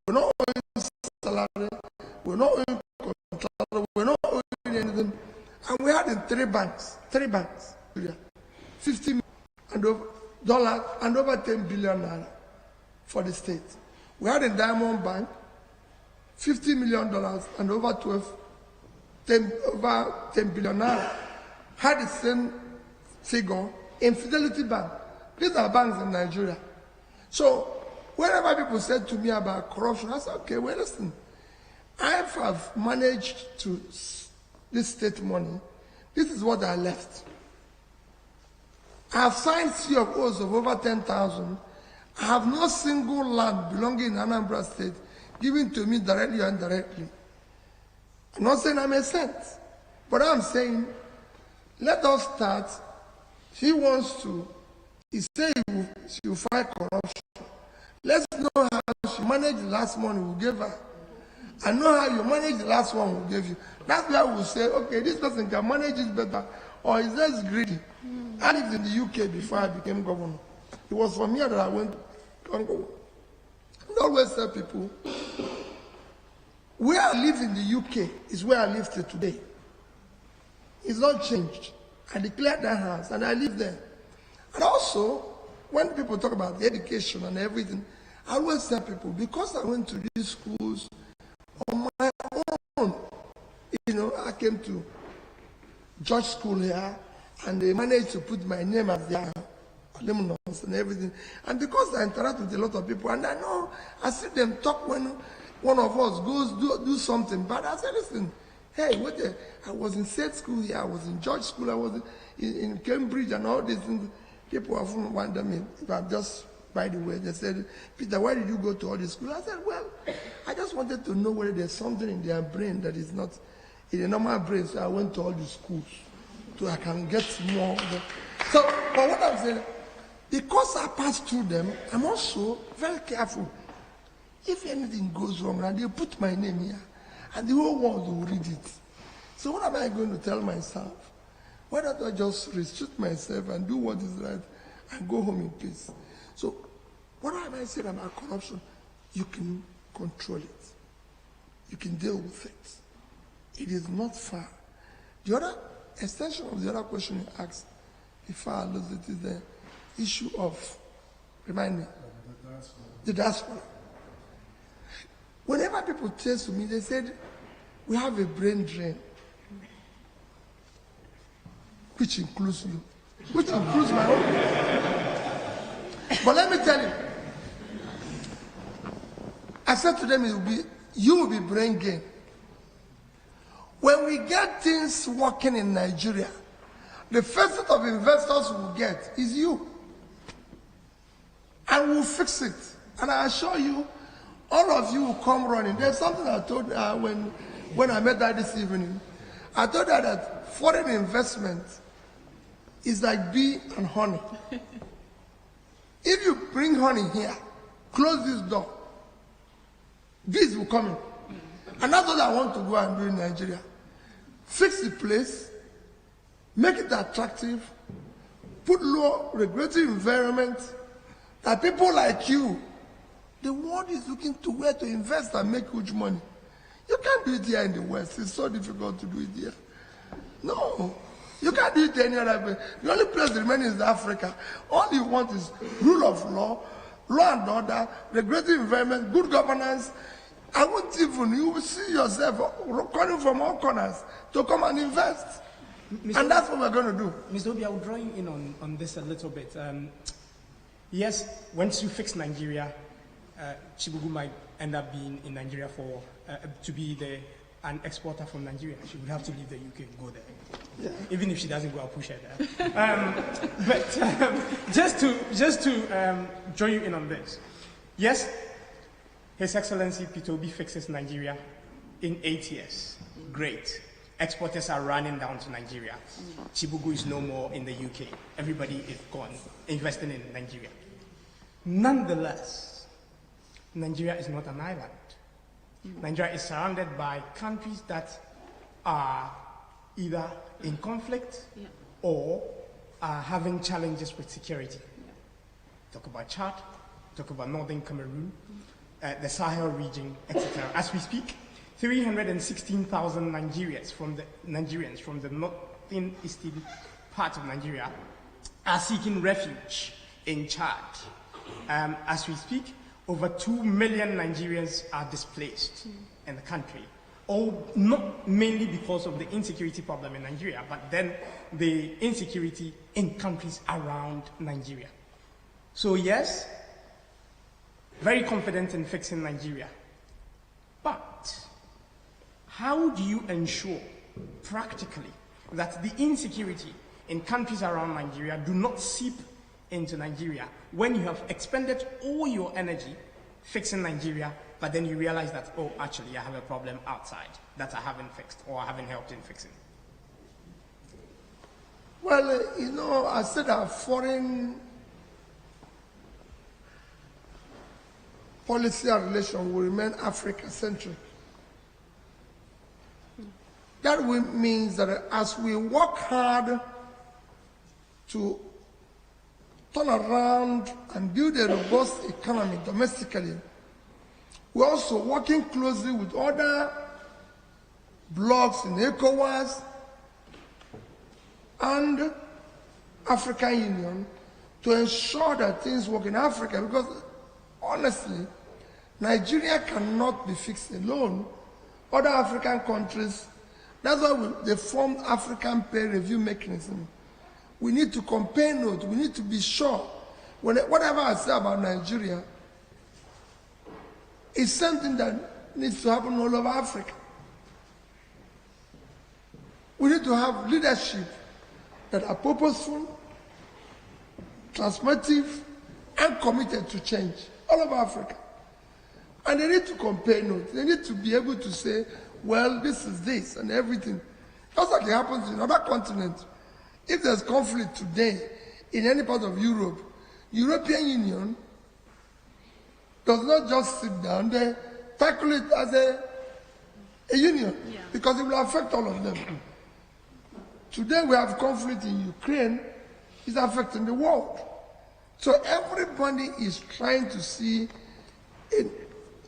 Speaker 3: We're not owing salary. We're not owing contract. We're not owing anything. And we had in 3 banks, 50 million and over dollars and over 10 billion naira for the state. We had in Diamond Bank $50 million and over 10 billion naira. Had the same figure in Fidelity Bank. These are banks in Nigeria. So whenever people said to me about corruption, I said, okay, well, listen, I have managed to this state money. This is what I left. I have signed CFOs of over 10,000. I have no single land belonging in Anambra State given to me directly or indirectly. I'm not saying I'm a saint, but I'm saying let us start. He wants to, he said she will fight corruption. Let's know how she managed the last money we gave her. I know how you manage the last one we gave you. That's why we say, okay, this person can manage it better, or is less greedy. I lived in the UK before I became governor. It was from here that I went to Congo. I always tell people, where I live in the UK is where I live till today. It's not changed. I declared that house and I live there. And also, when people talk about the education and everything, I always tell people, because I went to these schools on my own, I came to George School here, and they managed to put my name as their alumnus and everything. And because I interact with a lot of people, and I know, I see them talk when one of us goes do something bad. I say, listen, hey, I was in State School here, I was in George School, I was in Cambridge and all these things. People often wonder me, if I'm just, by the way, they said, Peter, why did you go to all these schools? I said, well, I just wanted to know whether there's something in their brain that is not in a normal brain, so I went to all the schools so I can get more. So, but what I'm saying, because I passed through them, I'm also very careful. If anything goes wrong, and they put my name here, and the whole world will read it. So what am I going to tell myself? Why don't I just restrict myself and do what is right and go home in peace? So what am I saying about corruption? You can control it. You can deal with it. It is not far. The other extension of the other question you asked, before I lose it, is the issue of, remind me, the diaspora. Whenever people say to me, they said, we have a brain drain, which includes you, which includes my own. But let me tell you, I said to them, you will be brain gain. When we get things working in Nigeria, the first set of investors we'll get is you. And we'll fix it. And I assure you, all of you will come running. There's something I told when I met her this evening. I told her that foreign investment is like bee and honey. If you bring honey here, close this door, bees will come in. And that's what I want to go and do in Nigeria. Fix the place, make it attractive, put low regulatory environment that people like you, the world is looking to where to invest and make huge money. You can't do it here in the West. It's so difficult to do it here. No. You can't do it any other place. The only place remaining is Africa. All you want is rule of law, law and order, regulatory environment, good governance. I won't even, you will see yourself calling from all corners to come and invest. And that's what we're going to do.
Speaker 5: Mr. Obi, I will draw you in on this a little bit. Yes, once you fix Nigeria, Chibugu might end up being in Nigeria for to be an exporter from Nigeria. She would have to leave the UK and go there. Yeah. Even if she doesn't go, I'll push her there. But just to draw you in on this. Yes, His Excellency Peter Obi fixes Nigeria in 8 years. Great. Exporters are running down to Nigeria. Chibugu is no more in the UK. Everybody is gone, investing in Nigeria. Nonetheless, Nigeria is not an island. Nigeria is surrounded by countries that are either in conflict or are having challenges with security. Talk about Chad, talk about northern Cameroon, the Sahel region, etc. As we speak, 316,000 Nigerians from the northeastern part of Nigeria are seeking refuge in Chad. As we speak, over 2 million Nigerians are displaced in the country. Not mainly because of the insecurity problem in Nigeria, but then the insecurity in countries around Nigeria. So yes, very confident in fixing Nigeria. But how do you ensure practically that the insecurity in countries around Nigeria do not seep into Nigeria when you have expended all your energy fixing Nigeria, but then you realize that, oh, actually, I have a problem outside that I haven't fixed or I haven't helped in fixing?
Speaker 3: Well, I said our foreign policy and relation will remain Africa-centric. That means that as we work hard to turn around and build a robust economy domestically, we're also working closely with other blocs in ECOWAS and African Union to ensure that things work in Africa, because honestly, Nigeria cannot be fixed alone. Other African countries, that's why they formed African peer review mechanism. We need to compare notes. We need to be sure. Whatever I say about Nigeria is something that needs to happen all over Africa. We need to have leadership that are purposeful, transformative, and committed to change all over Africa. And they need to compare notes. They need to be able to say, well, this is this and everything. Just like it happens in other continents. If there's conflict today in any part of Europe, European Union does not just sit down, they tackle it as a union, because it will affect all of them. Today we have conflict in Ukraine, it's affecting the world. So everybody is trying to see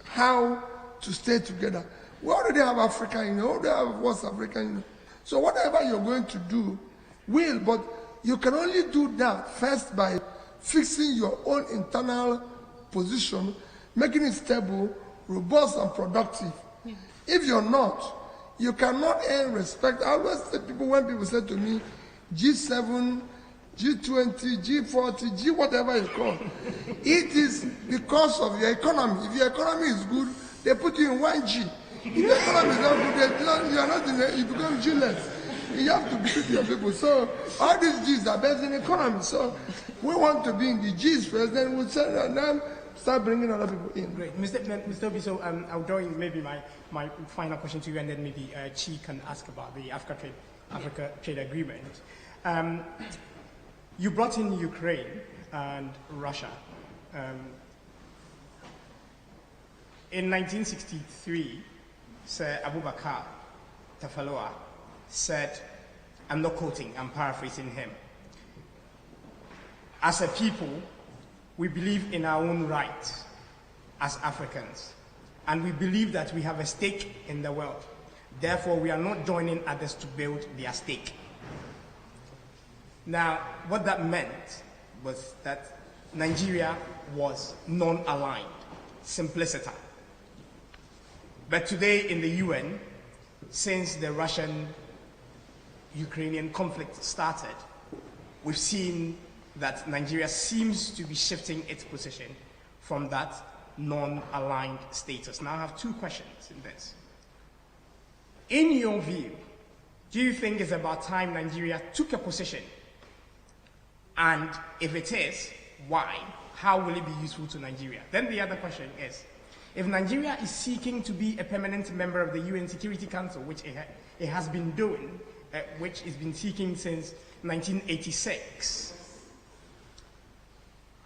Speaker 3: how to stay together. We already have African Union, we already have West African Union. So whatever you're going to do, but you can only do that first by fixing your own internal position, making it stable, robust, and productive. If you're not, you cannot earn respect. I always say when people say to me, G7, G20, G40, G whatever you call, it is because of your economy. If your economy is good, they put you in 1G. If your economy is not good, you are not in it, you become G-less. You have to beat your people. So all these G's are based in economy. So we want to be in the G's first, then we'll start bringing other people in.
Speaker 5: Great. Mr. Obi, so I'll draw in maybe my final question to you, and then maybe Chi can ask about the Africa Trade Agreement. You brought in Ukraine, and Russia. In 1963, Sir Abubakar Tafawa said, I'm not quoting, I'm paraphrasing him, as a people, we believe in our own right as Africans, and we believe that we have a stake in the world. Therefore, we are not joining others to build their stake. Now, what that meant was that Nigeria was non-aligned, simplicity. But today in the UN, since the Russian-Ukrainian conflict started, we've seen that Nigeria seems to be shifting its position from that non-aligned status. Now I have two questions in this. In your view, do you think it's about time Nigeria took a position? And if it is, why? How will it be useful to Nigeria? Then the other question is, if Nigeria is seeking to be a permanent member of the UN Security Council, which it has been doing, which it's been seeking since 1986,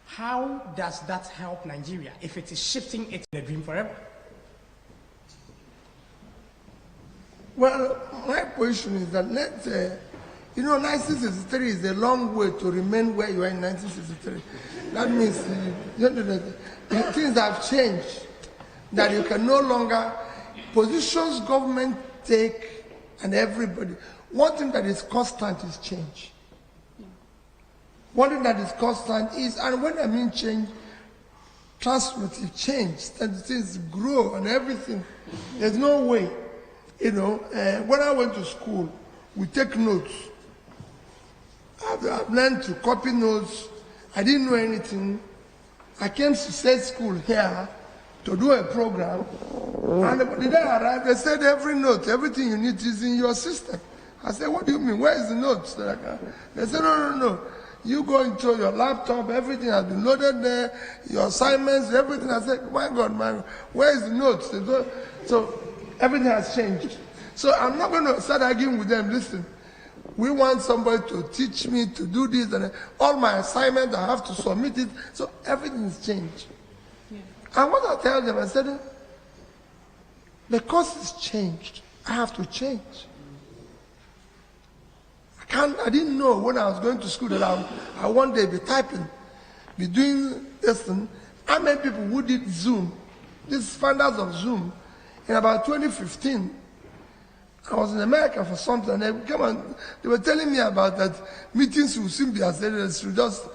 Speaker 5: how does that help Nigeria if it is shifting it in a dream forever?
Speaker 3: Well, my position is that 1963 is a long way to remain where you are in 1963. That means things have changed, that you can no longer, positions government take and everybody, one thing that is constant is change. One thing that is constant is, and when I mean change, transformative change, that things grow and everything. There's no way, when I went to school, we take notes. I've learned to copy notes. I didn't know anything. I came to state school here to do a program, and the day I arrived, they said every note, everything you need is in your system. I said, what do you mean? Where is the notes? They said, no. You go into your laptop, everything has been loaded there, your assignments, everything. I said, my God, where is the notes? So everything has changed. So I'm not going to start arguing with them. Listen, we want somebody to teach me to do this, and all my assignments, I have to submit it. So everything's changed. Yeah. And what I tell them, I said, because it's changed, I have to change. I didn't know when I was going to school that I one day be typing, be doing this thing. How many people who did Zoom, these founders of Zoom, in about 2015, I was in America for something, and they were telling me about that meetings will soon be accelerated. Should just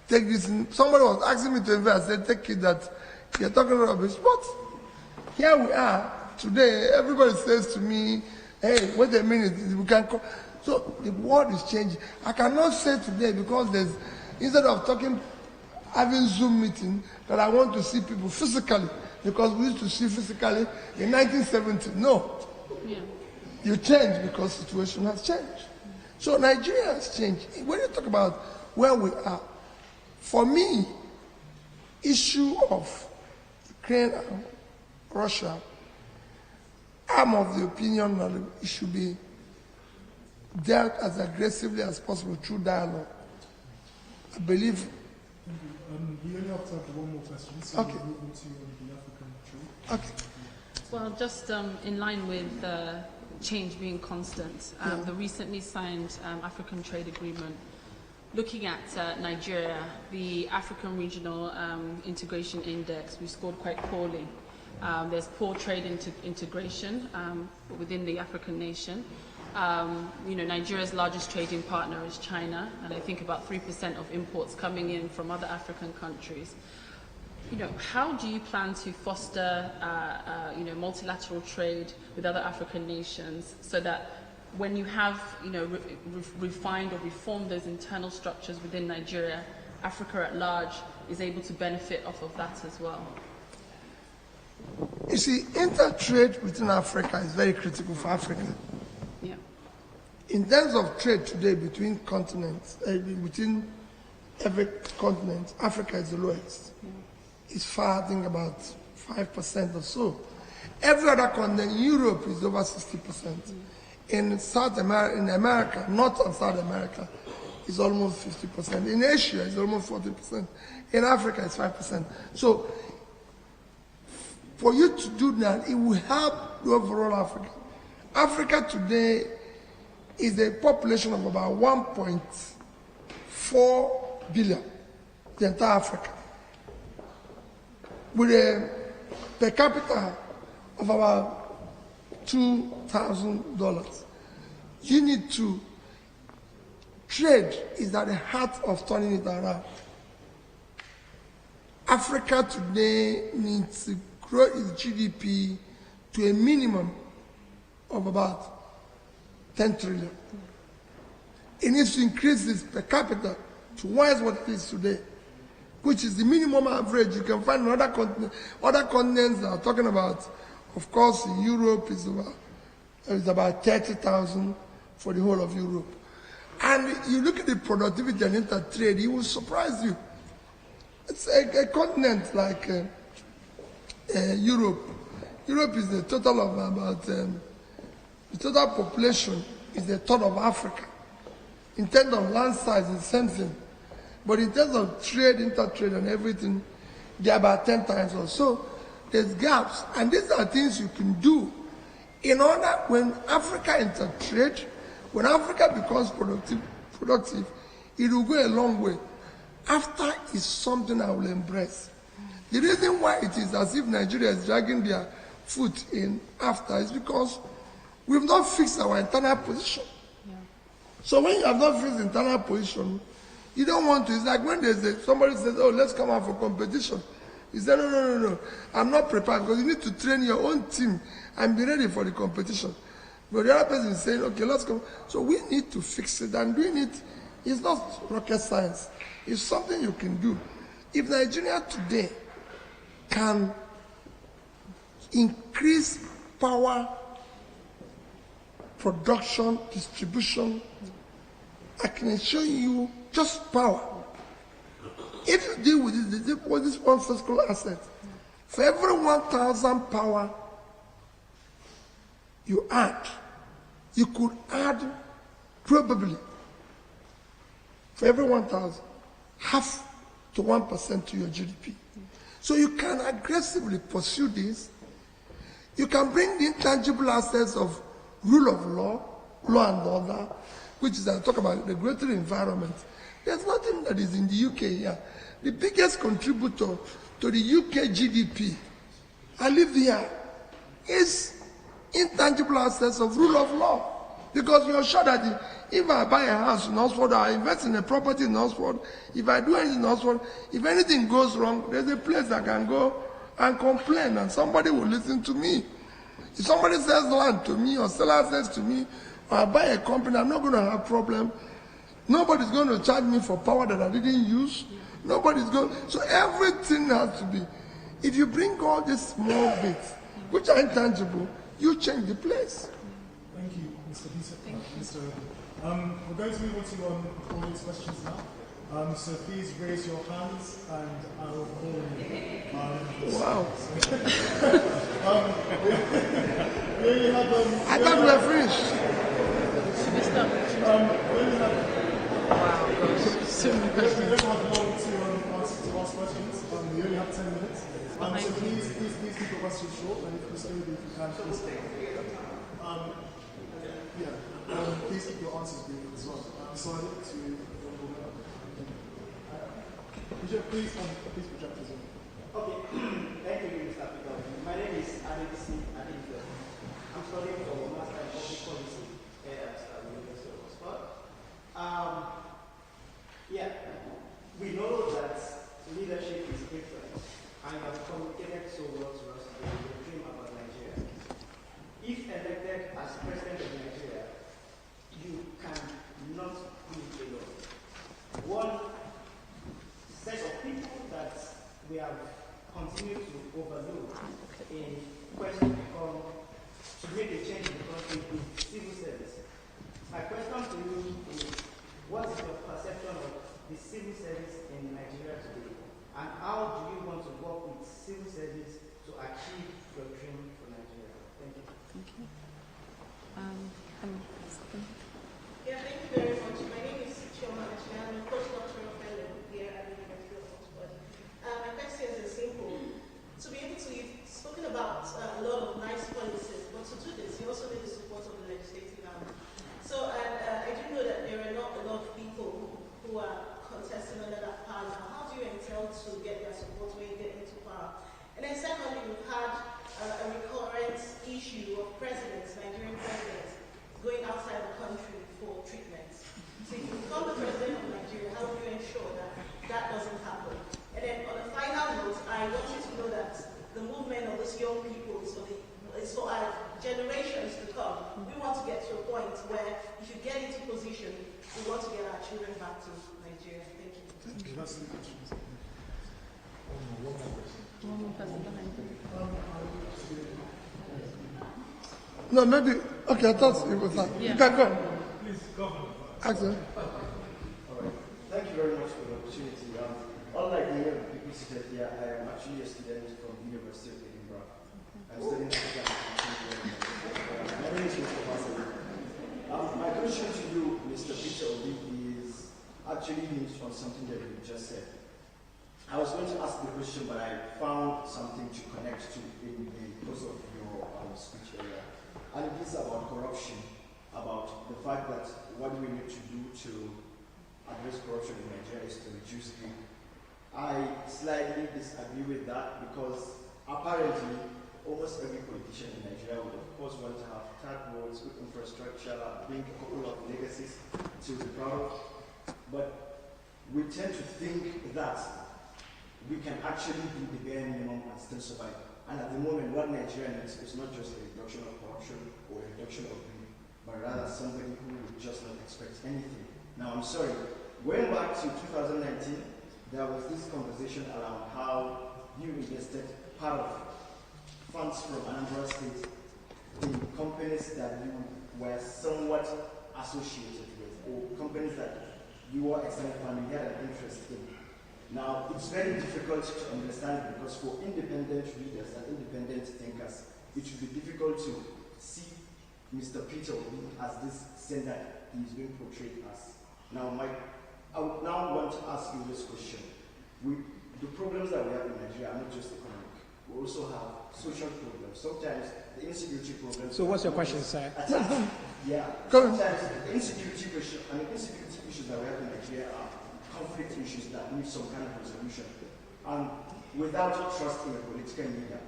Speaker 3: take this. Somebody was asking me to invite. I said, take it that you're talking rubbish. But here we are today. Everybody says to me, hey, wait a minute, we can call. So the world is changing. I cannot say today because instead of having Zoom meeting, that I want to see people physically, because we used to see physically in 1970. No. Yeah. You change because situation has changed. So Nigeria has changed. When you talk about where we are, for me, issue of Ukraine and Russia, I'm of the opinion that it should be dealt as aggressively as possible through dialogue. I believe.
Speaker 1: We only have time for one more question, so
Speaker 3: okay.
Speaker 1: We'll move on to the African trade.
Speaker 3: Okay.
Speaker 4: Well, just in line with change being constant, the recently signed African trade agreement, looking at Nigeria, the African Regional Integration Index, we scored quite poorly. There's poor trade integration within the African nation. Nigeria's largest trading partner is China, and I think about 3% of imports coming in from other African countries. How do you plan to foster, multilateral trade with other African nations so that when you have, refined or reformed those internal structures within Nigeria, Africa at large is able to benefit off of that as well?
Speaker 3: You see, inter-trade within Africa is very critical for Africa.
Speaker 4: Yeah.
Speaker 3: In terms of trade today between continents, within every continent, Africa is the lowest. Yeah. It's far, I think, about 5% or so. Every other continent, Europe is over 60%. In South America, in America, North and South America, it's almost 50%. In Asia, it's almost 40%. In Africa, it's 5%. So, for you to do that, it will help the overall Africa. Africa today is a population of about 1.4 billion, the entire Africa, with a per capita of about $2,000. You need to trade is at the heart of turning it around. Africa today needs to grow its GDP to a minimum of about 10 trillion. It needs to increase its per capita to twice what it is today, which is the minimum average. You can find in other continents that are talking about. Of course, in Europe is about 30,000 for the whole of Europe. And you look at the productivity and intertrade, it will surprise you. It's a continent like Europe. Europe is the total of about, the total population is a third of Africa. In terms of land size, it's the same thing. But in terms of trade, intertrade, and everything, they're about 10 times or so. There's gaps. And these are things you can do in order, when Africa intertrade, when Africa becomes productive, it will go a long way. After is something I will embrace. The reason why it is as if Nigeria is dragging their foot in after is because we've not fixed our internal position. Yeah. So when you have not fixed the internal position, you don't want to. It's like when somebody says, oh, let's come out for competition. You say, no, I'm not prepared, because you need to train your own team and be ready for the competition. But the other person is saying, okay, let's come. So we need to fix it, and doing it is not rocket science. It's something you can do. If Nigeria today can increase power, production, distribution, I can assure you just power. If you deal with this one physical asset, for every 1,000 power you add, you could add probably, for every 1,000, half to 1% to your GDP. So you can aggressively pursue this. You can bring the intangible assets of rule of law, law and order, which is, I talk about the regulatory environment. There's nothing that is in the UK here. The biggest contributor to the UK GDP, I live here, is intangible assets of rule of law. Because you're sure that if I buy a house in Oxford, or I invest in a property in Oxford, if I do anything in Oxford, if anything goes wrong, there's a place I can go and complain, and somebody will listen to me. If somebody sells land to me, or seller says to me, or I buy a company, I'm not going to have a problem. Nobody's going to charge me for power that I didn't use. Nobody's going. So everything has to be. If you bring all these small bits, which are intangible, you change the place.
Speaker 1: Thank you, Mr. Bishop. We're going to move on to audience questions now. So please raise your hands and I will call you.
Speaker 3: Wow.
Speaker 1: We only have,
Speaker 3: I thought we were finished.
Speaker 4: Should we start?
Speaker 1: we only have,
Speaker 4: Wow, gosh. So many
Speaker 1: we
Speaker 4: questions.
Speaker 1: don't have long to ask questions. We only have 10 minutes. So please keep your questions short, and if you stay with you can, please stay. Please keep your answers brief as well. So I look to Bishop, please project as well.
Speaker 7: Okay, thank you, Mr. Peter. My name is Adebisi Adinfe. I'm studying for Master in Public Policy at the University of Oxford. We know that leadership is different, and you have communicated so well to us the dream about Nigeria. If elected as president of Nigeria, you cannot do it alone. One set of people that we have continued to overlook in question to make a change in the country is civil service. My question to you is, what is your perception of the civil service in Nigeria today? And how do you want to work with civil service to achieve your dream for Nigeria? Thank you.
Speaker 4: Thank you.
Speaker 8: Yeah, thank you very much. My name is Chioma And then secondly, we've had a recurrent issue of presidents, Nigerian presidents, going outside the country for treatments. So if you become the president of Nigeria, how do you ensure that that doesn't happen? And then on a final note, I want you to know that the movement of these young people is for our generations to come. We want to get to a point where if you get into position, we want to get our children back to Nigeria. Thank you.
Speaker 1: Thank you. That's the question.
Speaker 4: One more person behind you.
Speaker 3: No, maybe. Okay, I thought it was that.
Speaker 4: Yeah.
Speaker 3: You can go.
Speaker 1: Please, go on.
Speaker 3: Axel.
Speaker 9: All right. Thank you very much for the opportunity. Unlike many of the people seated here, I am actually a student from the University of Edinburgh. I'm studying social and my name is Mr. Masai. My question to you, Mr. Peter Obi, is actually hinged on something that you just said. I was going to ask the question, but I found something to connect to in the course of your speech earlier. And it is about corruption, about the fact that what we need to do to address corruption in Nigeria is to reduce it. I slightly disagree with that because apparently almost every politician in Nigeria would of course want to have tax roads, good infrastructure, bring a couple of legacies to be proud of. But we tend to think that we can actually do the bare minimum and still survive. And at the moment, what Nigeria needs is not just a reduction of corruption or a reduction of greed, but rather somebody who would just not expect anything. Now, I'm sorry, going back to 2019, there was this conversation around how you invested part of funds from Anambra State in companies that you were somewhat associated with, or companies that you were extended family had an interest in. Now, it's very difficult to understand because for independent readers and independent thinkers, it would be difficult to see Mr. Peter Obi as this saint that he is being portrayed as. Now, I would now want to ask you this question. The problems that we have in Nigeria are not just economic. We also have social problems. Sometimes the insecurity problems.
Speaker 5: So what's your question, sir?
Speaker 9: Yeah. Sometimes the insecurity issues that we have in Nigeria are conflict issues that need some kind of resolution. And without trust in a political leader,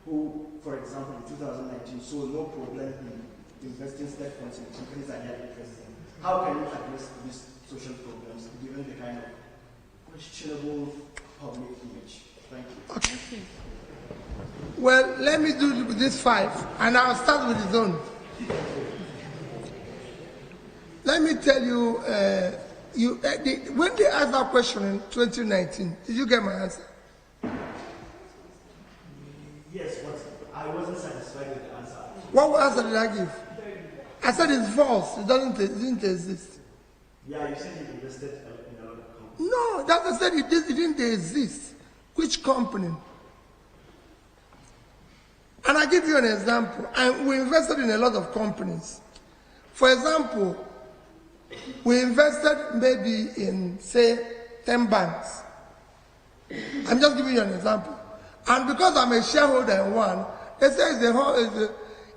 Speaker 9: who, for example, in 2019 saw no problem in investing state funds in companies that had interest in, how can you address these social problems given the kind of questionable public image? Thank you.
Speaker 3: Okay. Well, let me do this 5, and I'll start with the zone. Let me tell you, when they asked that question in 2019, did you get my answer?
Speaker 9: Yes, but I wasn't satisfied with the answer.
Speaker 3: What answer did I give? I said it's false. It didn't exist.
Speaker 9: Yeah, you said you invested in a lot of companies.
Speaker 3: No, that I said it didn't exist. Which company? And I give you an example. And we invested in a lot of companies. For example, we invested maybe in, say, 10 banks. I'm just giving you an example. And because I'm a shareholder in one, they say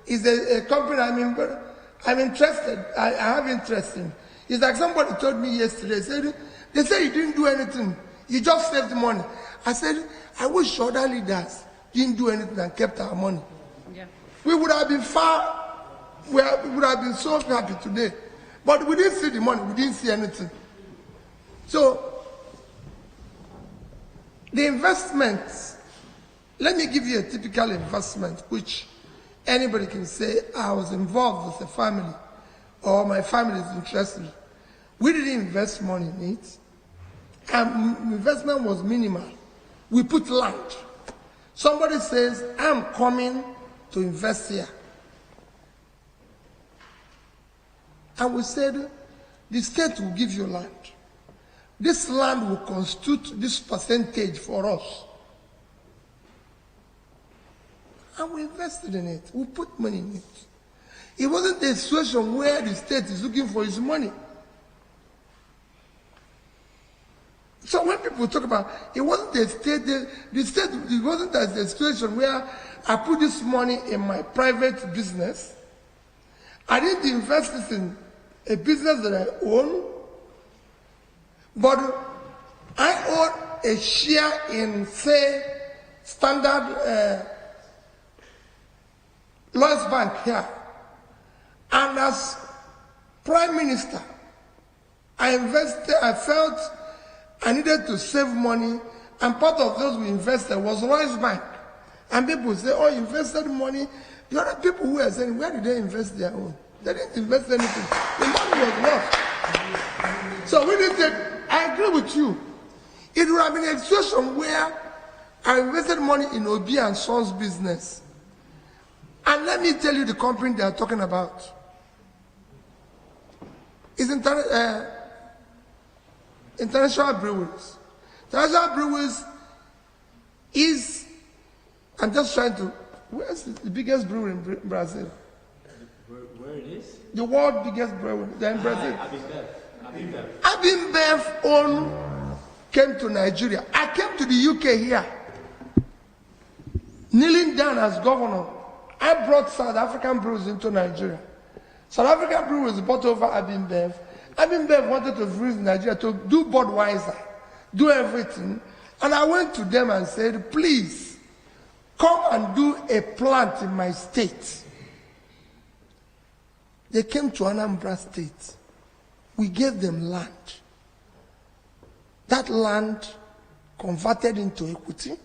Speaker 3: it's a company I'm interested, I have interest in. It's like somebody told me yesterday, they said you didn't do anything, you just saved money. I said, I wish other leaders didn't do anything and kept our money.
Speaker 4: Yeah.
Speaker 3: We would have been we would have been so happy today. But we didn't see the money, we didn't see anything. So, the investments, let me give you a typical investment which anybody can say, I was involved with a family, or my family is interested. We didn't invest money in it. And investment was minimal. We put land. Somebody says, I'm coming to invest here. And we said, the state will give you land. This land will constitute this percentage for us. And we invested in it. We put money in it. It wasn't a situation where the state is looking for its money. So when people talk about, it wasn't the state, it wasn't a situation where I put this money in my private business. I didn't invest it in a business that I own, but I own a share in, say, Standard Lloyds Bank here. And as Prime Minister, I felt I needed to save money, and part of those we invested was Lloyds Bank. And people say, oh, you invested money. The other people who are saying, where did they invest their own? They didn't invest anything. The money was lost. So we didn't take, I agree with you. It would have been a situation where I invested money in Obi and Sons business. And let me tell you the company they are talking about. It's International Breweries. International Breweries is, I'm just trying to, where's the biggest brewery in Brazil?
Speaker 6: Where it is?
Speaker 3: The world biggest brewery, they're in Brazil.
Speaker 6: Abimbev.
Speaker 3: Came to Nigeria. I came to the UK here. Kneeling down as governor, I brought South African breweries into Nigeria. South African breweries bought over Abimbev. Abimbev wanted to visit Nigeria to do Budweiser, do everything. And I went to them and said, please, come and do a plant in my state. They came to Anambra State. We gave them land. That land converted into equity.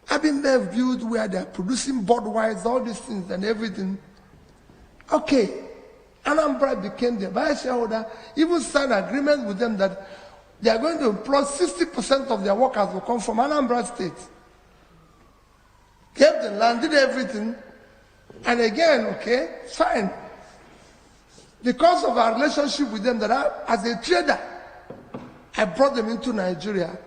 Speaker 3: Abimbev built where they're producing Budweiser, all these things and everything. Okay, Anambra became the vice shareholder, even signed agreement with them that they are going to employ 60% of their workers will come from Anambra State. Gave the land, did everything, and again, okay, fine. Because of our relationship with them, that as a trader, I brought them into Nigeria.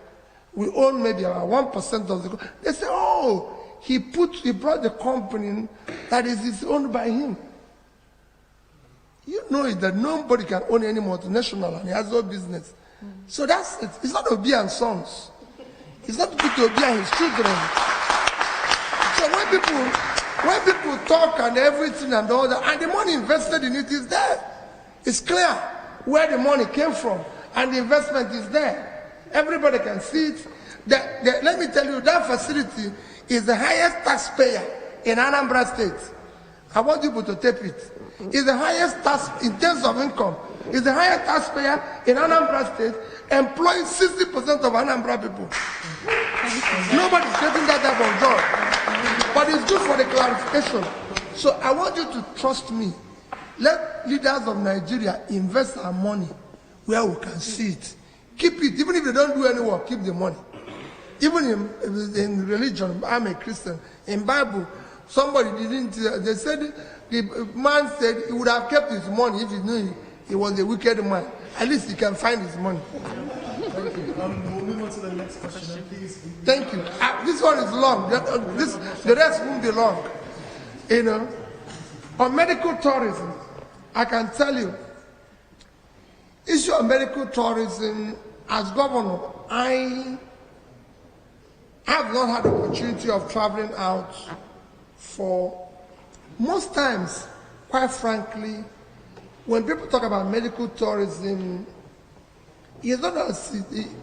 Speaker 3: We own maybe about 1% of the. They say, oh, he brought the company that is owned by him. You know it, that nobody can own any multinational and he has no business. So that's it. It's not Obi and Sons. It's not good to Obi and his children. So when people talk and everything and all that, and the money invested in it is there. It's clear where the money came from, and the investment is there. Everybody can see it. Let me tell you, that facility is the highest taxpayer in Anambra State. I want people to tape it. It's the highest tax in terms of income. It's the highest taxpayer in Anambra State, employing 60% of Anambra people. Nobody's getting that type of job. But it's good for the clarification. So I want you to trust me. Let leaders of Nigeria invest our money where we can see it. Keep it. Even if they don't do any work, keep the money. Even in religion, I'm a Christian. In Bible, somebody didn't, they said, the man said he would have kept his money if he knew he was a wicked man. At least he can find his money.
Speaker 1: Thank you. We'll move on to the next question, please.
Speaker 3: Thank you. This one is long. The rest won't be long. You know, on medical tourism, I can tell you, issue of medical tourism, as governor, I have not had the opportunity of traveling out for most times, quite frankly, when people talk about medical tourism, it's not as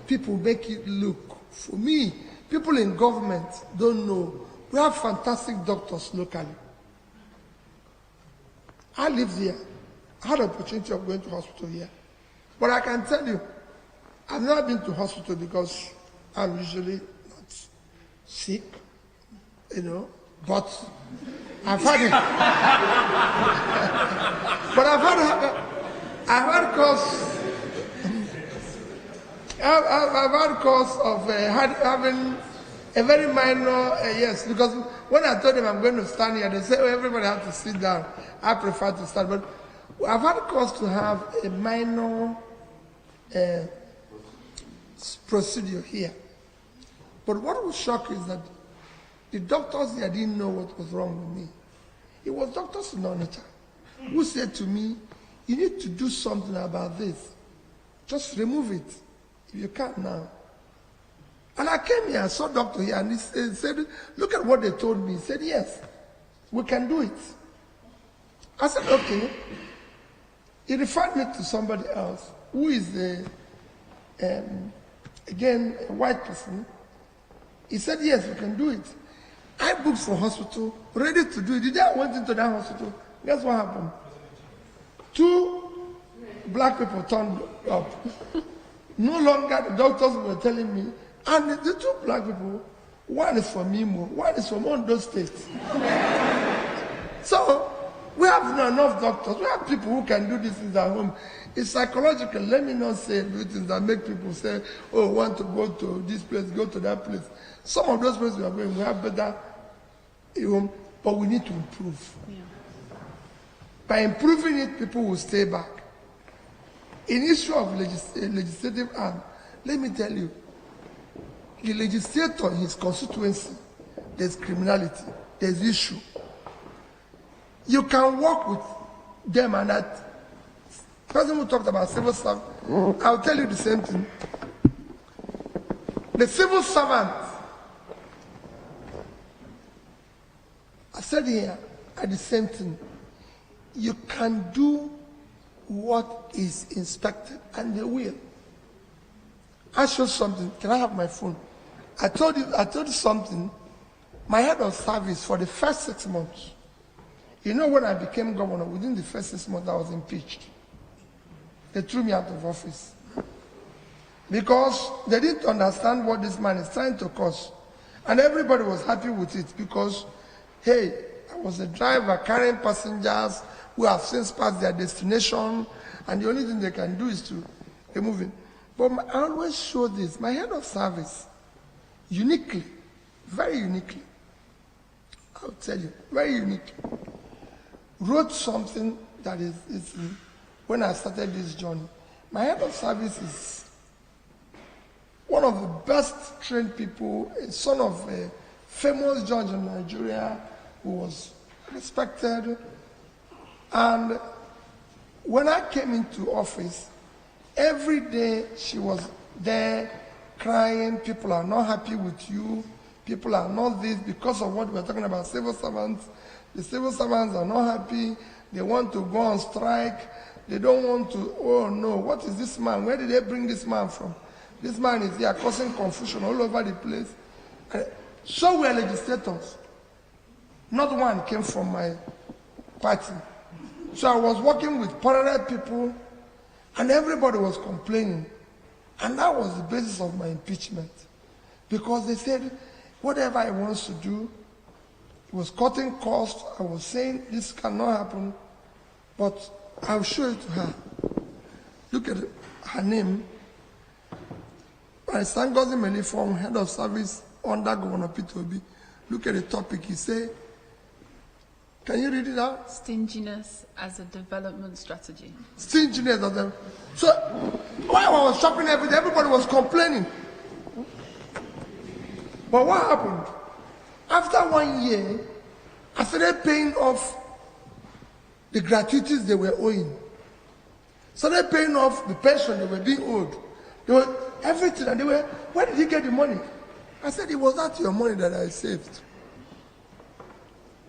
Speaker 3: people make it look. For me, people in government don't know. We have fantastic doctors locally. I live here. I had the opportunity of going to hospital here. But I can tell you, I've never been to hospital because I'm usually not sick, you know, but I've had it. But I've had cause of having a very minor, yes, because when I told them I'm going to stand here, they said, oh, everybody has to sit down. I prefer to stand, but I've had cause to have a minor procedure here. But what was shocking is that the doctors here didn't know what was wrong with me. It was doctors in Onitsha who said to me, you need to do something about this. Just remove it, if you can't now. And I came here, I saw doctor here, and he said, look at what they told me. He said, yes, we can do it. I said, okay. He referred me to somebody else, who is again, a white person. He said, yes, we can do it. I booked for hospital, ready to do it. The day I went into that hospital, guess what happened? 2 black people turned up. No longer the doctors were telling me, and the 2 black people, one is from Imo, one is from Ondo State. So, we have enough doctors. We have people who can do these things at home. It's psychological. Let me not say things that make people say, oh, want to go to this place, go to that place. Some of those places we are going, we have better home, but we need to improve.
Speaker 4: Yeah.
Speaker 3: By improving it, people will stay back. In issue of legislative arm, let me tell you, the legislator in his constituency, there's criminality, there's issue. You can work with them, and that person who talked about civil servant, I'll tell you the same thing. The civil servant, I said here, are the same thing. You can do what is inspected, and they will. I showed something. Can I have my phone? I told you something. My head of service for the first 6 months. You know, when I became governor, within the first 6 months, I was impeached. They threw me out of office. Because they didn't understand what this man is trying to cause. And everybody was happy with it because, hey, I was a driver carrying passengers who have since passed their destination, and the only thing they can do is to remove it. But I always show this. My head of service, uniquely, very uniquely, I'll tell you, very unique, wrote something that is when I started this journey. My head of service is one of the best trained people, a son of a famous judge in Nigeria who was respected. And when I came into office, every day she was there crying, people are not happy with you, people are not this, because of what we're talking about, civil servants. The civil servants are not happy, they want to go on strike, they don't want to, oh no, what is this man? Where did they bring this man from? This man is here causing confusion all over the place. So were legislators. Not one came from my party. So I was working with parallel people, and everybody was complaining. And that was the basis of my impeachment. Because they said, whatever I wants to do, it was cutting costs. I was saying this cannot happen, but I'll show it to her. Look at her name. My son Ngozi Meliform, head of service under Governor Peter Obi. Look at the topic. He said, can you read it out?
Speaker 4: Stinginess as a development strategy.
Speaker 3: Stinginess of them. So while I was shopping every day, everybody was complaining. But what happened? After 1 year, I started paying off the gratuities they were owing. Started paying off the pension they were being owed. They were everything, and they were, where did he get the money? I said, it was not your money that I saved.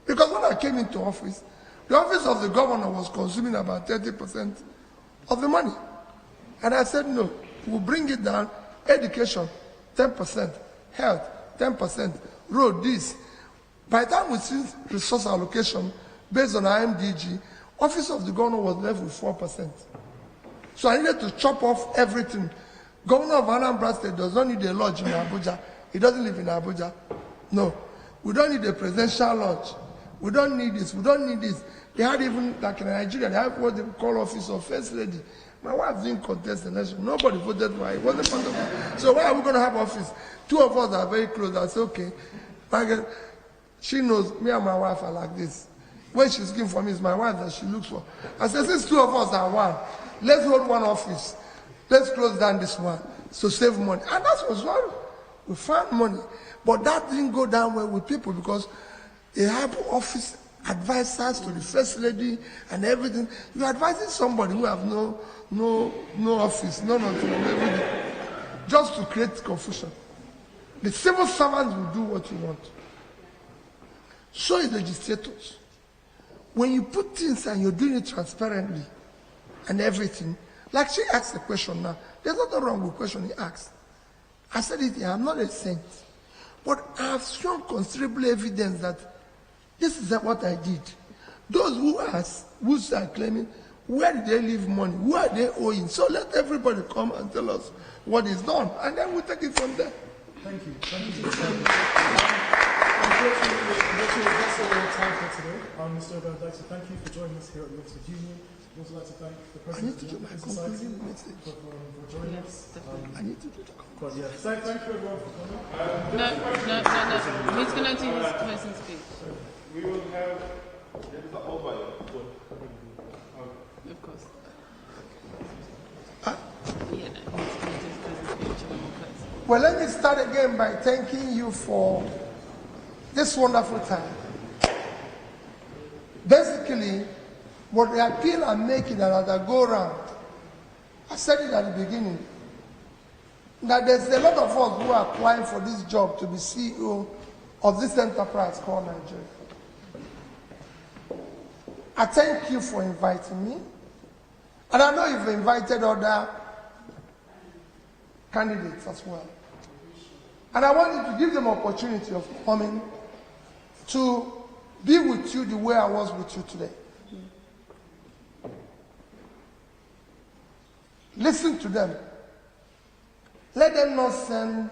Speaker 3: Because when I came into office, the office of the governor was consuming about 30% of the money. And I said, no, we'll bring it down. Education, 10%. Health, 10%. Road, this. By the time we see resource allocation based on IMDG, office of the governor was left with 4%. So I needed to chop off everything. Governor of Anambra State does not need a lodge in Abuja. He doesn't live in Abuja. No. We don't need a presidential lodge. We don't need this. We don't need this. They had even, like in Nigeria, they have what they call office of first lady. My wife didn't contest the election. Nobody voted for her. It wasn't part of it. So why are we going to have office? 2 of us are very close. I said, okay. She knows me and my wife are like this. When she's looking for me, it's my wife that she looks for. I said, since 2 of us are one, let's hold one office. Let's close down this one. So save money. And that was why we found money. But that didn't go down well with people because they have office advisors to the first lady and everything. You're advising somebody who have no office, no nothing, everything, just to create confusion. The civil servants will do what you want. So is legislators. When you put things and you're doing it transparently and everything, like she asked a question now, there's nothing wrong with the question he asked. I said it here, I'm not a saint. But I have shown considerable evidence that this is what I did. Those who are claiming, where did they leave money? Who are they owing? So let everybody come and tell us what is done, and then we'll take it from there.
Speaker 1: Thank you. Thank you. Unfortunately, that's all we have time for today. Mr. Obi, I'd like to thank you for joining us here at the Oxford Union. I'd also like to thank the President of the African Society for joining us.
Speaker 3: I need to do the
Speaker 1: But yeah, thank you everyone for coming.
Speaker 4: No. Who's going to do his closing speech?
Speaker 2: We will have the OBIDIENT.
Speaker 4: Of course. Yeah, no, he's going to do his closing speech and then we'll close.
Speaker 3: Well, let me start again by thanking you for this wonderful time. Basically, what the appeal I'm making and as I go around, I said it at the beginning, that there's a lot of us who are applying for this job to be CEO of this enterprise called Nigeria. I thank you for inviting me. And I know you've invited other candidates as well. And I want you to give them opportunity of coming to be with you the way I was with you today. Listen to them. Let them not send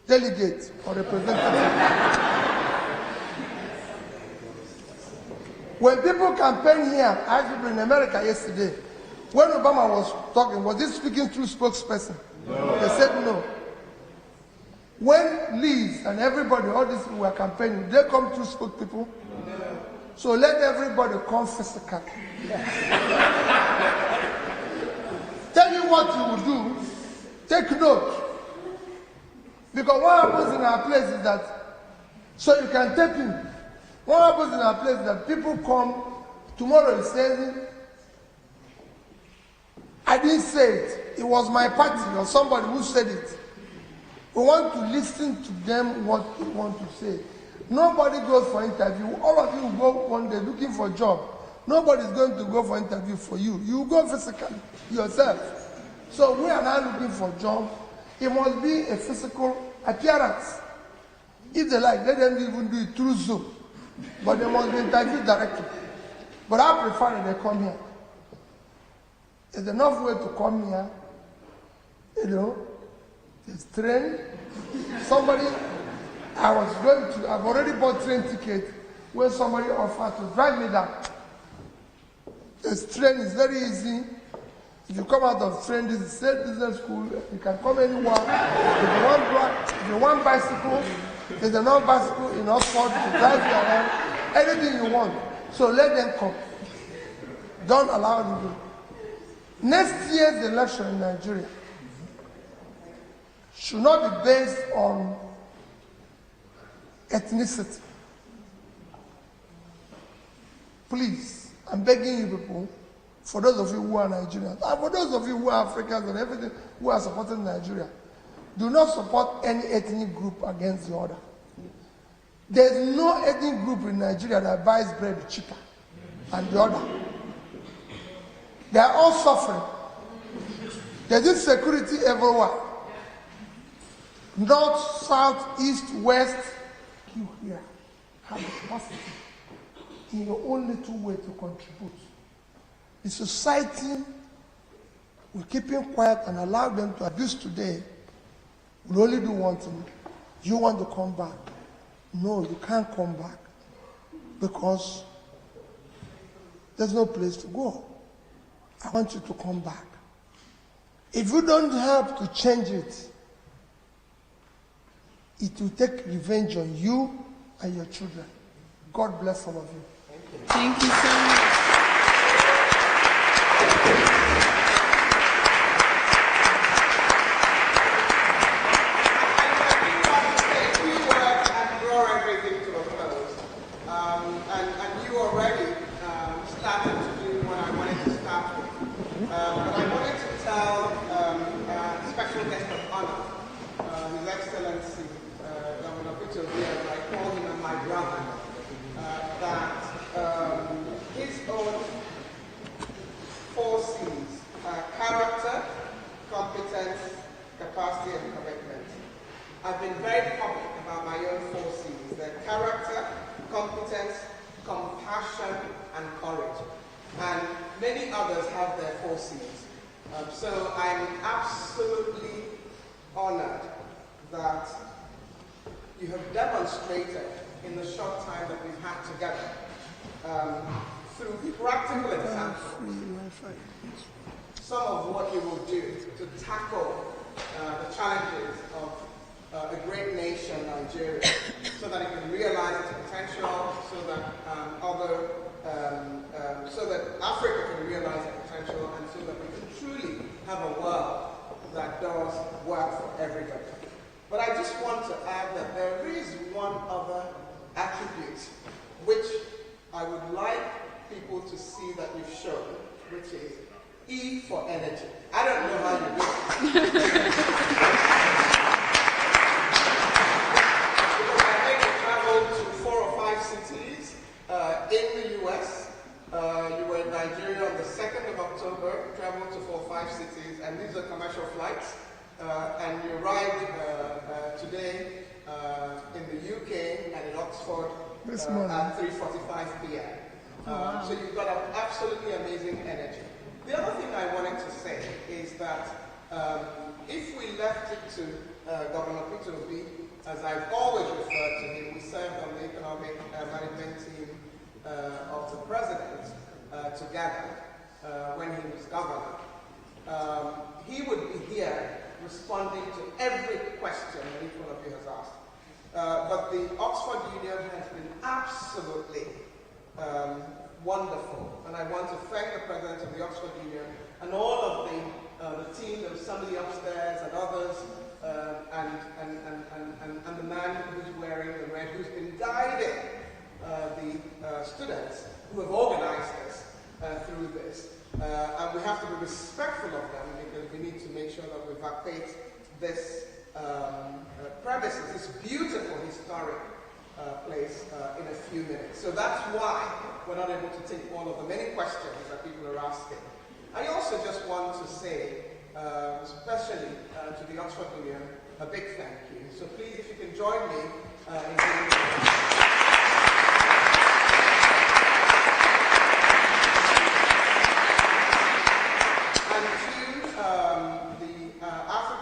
Speaker 3: delegates or representatives. When people campaign here, I asked people in America yesterday, when Obama was talking, was he speaking through spokesperson? No. They said no. When Liz and everybody, all these people were campaigning, they come through spokespeople? No. So let everybody come physically. Tell you what you will do, take note. Because what happens in our place is that, so you can tape in. What happens in our place is that people come, tomorrow he says, I didn't say it, it was my party or somebody who said it. We want to listen to them what they want to say. Nobody goes for interview. All of you go one day looking for a job. Nobody's going to go for interview for you. You go physically yourself. So we are now looking for a job. It must be a physical appearance. If they like, let them even do it through Zoom. But they must be interviewed directly. But I prefer that they come here. There's enough way to come here. You know, there's train. Somebody, I've already bought train ticket when somebody offered to drive me down. This train is very easy. If you come out of train, this is state business school. You can come anywhere. If you want bicycle, there's enough bicycle in Oxford to drive you around. Anything you want. So let them come. Don't allow them to. Next year's election in Nigeria should not be based on ethnicity. Please, I'm begging you people, for those of you who are Nigerians, and for those of you who are Africans and everything who are supporting Nigeria, do not support any ethnic group against the other. There's no ethnic group in Nigeria that buys bread cheaper than the other. They are all suffering. There's insecurity everywhere. North, south, east, west. You here have the capacity in your own little way to contribute. The society will keep him quiet and allow them to abuse today. Will only do one thing. You want to come back. No, you can't come back because there's no place to go. I want you to come back. If you don't help to change it, it will take revenge on you and your children. God bless all of you.
Speaker 4: Thank you so much.
Speaker 10: I've been very public about my own 4 C's. They're character, competence, compassion, and courage. And many others have their 4 C's. So I'm absolutely honored that you have demonstrated in the short time that we've had together through practical examples some of what you will do to tackle the challenges of a great nation, Nigeria, so that it can realize its potential, so that so that Africa can realize its potential, and so that we can truly have a world that does work for everybody. But I just want to add that there is one other attribute which I would like people to see that you've shown, which is E for energy. I don't know how you do it. Because I think you traveled to 4 or 5 cities in the US. You were in Nigeria on the 2nd of October, traveled to 4 or 5 cities, and these are commercial flights. And you arrived today in the UK and in Oxford at 3:45 p.m. So you've got an absolutely amazing energy. The other thing I wanted to say is that if we left it to Governor Peter Obi, as I've always referred to him, we served on the economic management team of the president together when he was governor. He would be here responding to every question that each one of you has asked. But the Oxford Union has been absolutely wonderful, and I want to thank the president of the Oxford Union and all of the team, there was somebody upstairs and others, and the man who's wearing the red, who's been guiding the students who have organized this through this. And we have to be respectful of them because we need to make sure that we vacate this premises, this beautiful historic place in a few minutes. So that's why we're not able to take all of the many questions that people are asking. I also just want to say, especially to the Oxford Union, a big thank you. So please, if you can join me in giving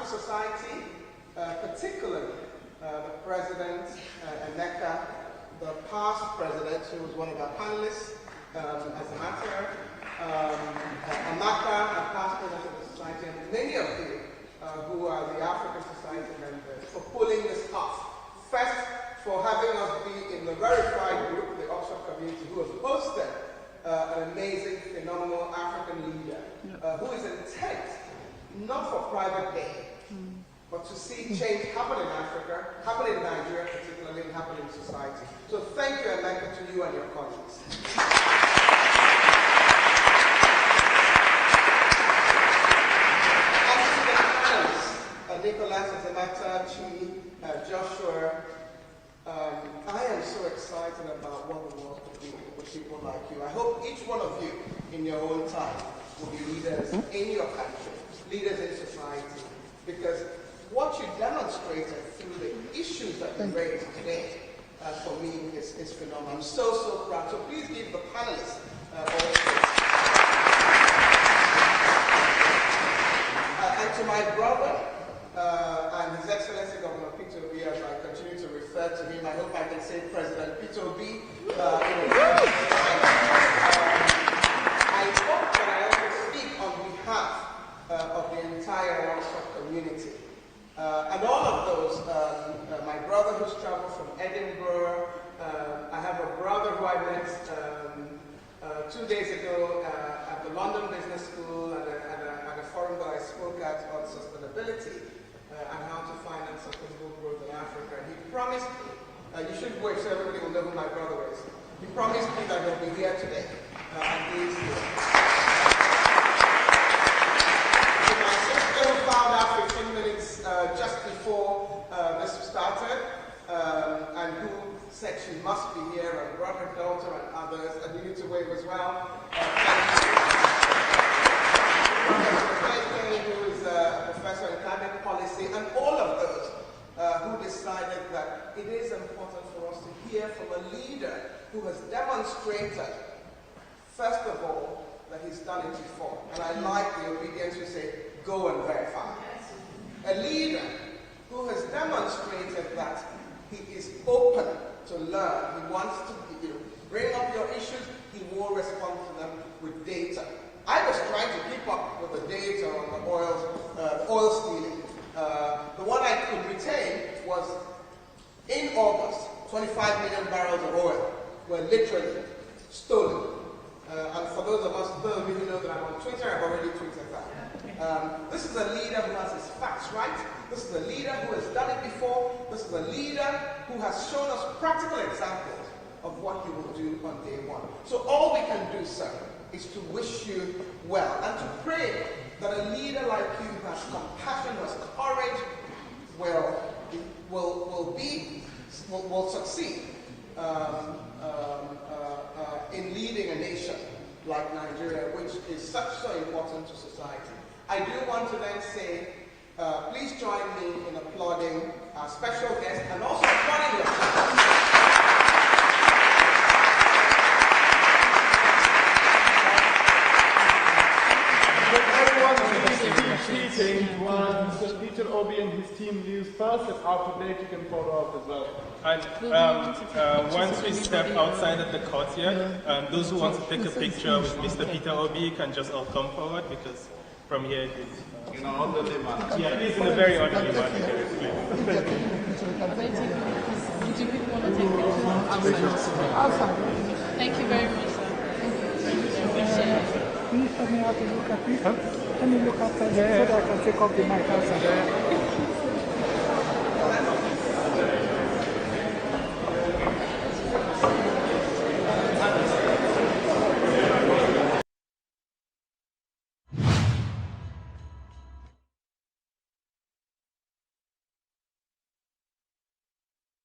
Speaker 10: Society, particularly the President, Emeka, the past President, who was one of our panelists, as a matter, Amaka, a past President of the Society, and many of you who are the African Society members, for pulling this off. First, for having us be in the verified group, the Oxford community, who has hosted an amazing, phenomenal African leader, who is intent, not for private gain, but to see change happen in Africa, happen in Nigeria particularly, and happen in society. So thank you, Emeka, to you and your colleagues. And to the panelists, Nicholas, Azamata, Chi, Joshua, I am so excited about what the world could be with people like you. I hope each one of you, in your own time, will be leaders in your country, leaders in society, because what you demonstrated through the issues that you raised today, for me, is phenomenal. I'm so, so proud. So please give the panelists also. And to my brother, and His Excellency Governor Peter Obi, as I continue to refer to him, I hope I can say President Peter Obi. I hope that I also speak on behalf of the entire Oxford community. And all of those, my brother who's traveled from Edinburgh, I have a brother who I met 2 days ago at the London Business School at a forum that I spoke at on sustainability and how to finance sustainable growth in Africa. He promised me, you should wait so everybody will know who my brother is. He promised me that he'll be here today, and he is here. My sister who found out 15 minutes just before this started, and who said she must be here, and brought her daughter and others, and you need to wave as well. Professor Keke, who is a professor in climate policy, and all of those who decided that it is important for us to hear from a leader who has demonstrated, first of all, that he's done it before. And I like the obedience who say, go and verify. A leader who has demonstrated that he is open to learn. He wants to bring up your issues. He will respond to them with data. I was trying to keep up with the data on the oil stealing. The one I could retain was, in August, 25 million barrels of oil were literally stolen. And for those of you who know that I'm on Twitter, I've already tweeted that. This is a leader who has his facts right. This is a leader who has done it before. This is a leader who has shown us practical examples of what he will do on day one. So all we can do, sir, is to wish you well and to pray that a leader like you who has compassion, who has courage, will succeed in leading a nation like Nigeria, which is so important to society. I do want to then say, please join me in applauding our special guest and also applauding yourself.
Speaker 11: Mr. Peter Obi and his team leaves first, and after that you can follow up as well.
Speaker 2: And once we step outside of the courtyard, those who want to take a picture with Mr. Peter Obi can just all come forward, because from here it is.
Speaker 11: In an orderly manner.
Speaker 2: Yeah, it is in a very orderly manner.
Speaker 4: Would you people want to take pictures outside? Thank you very much, sir. Appreciate it.
Speaker 12: Please tell me how to look at it. Can you look outside so that I can take off the mic outside?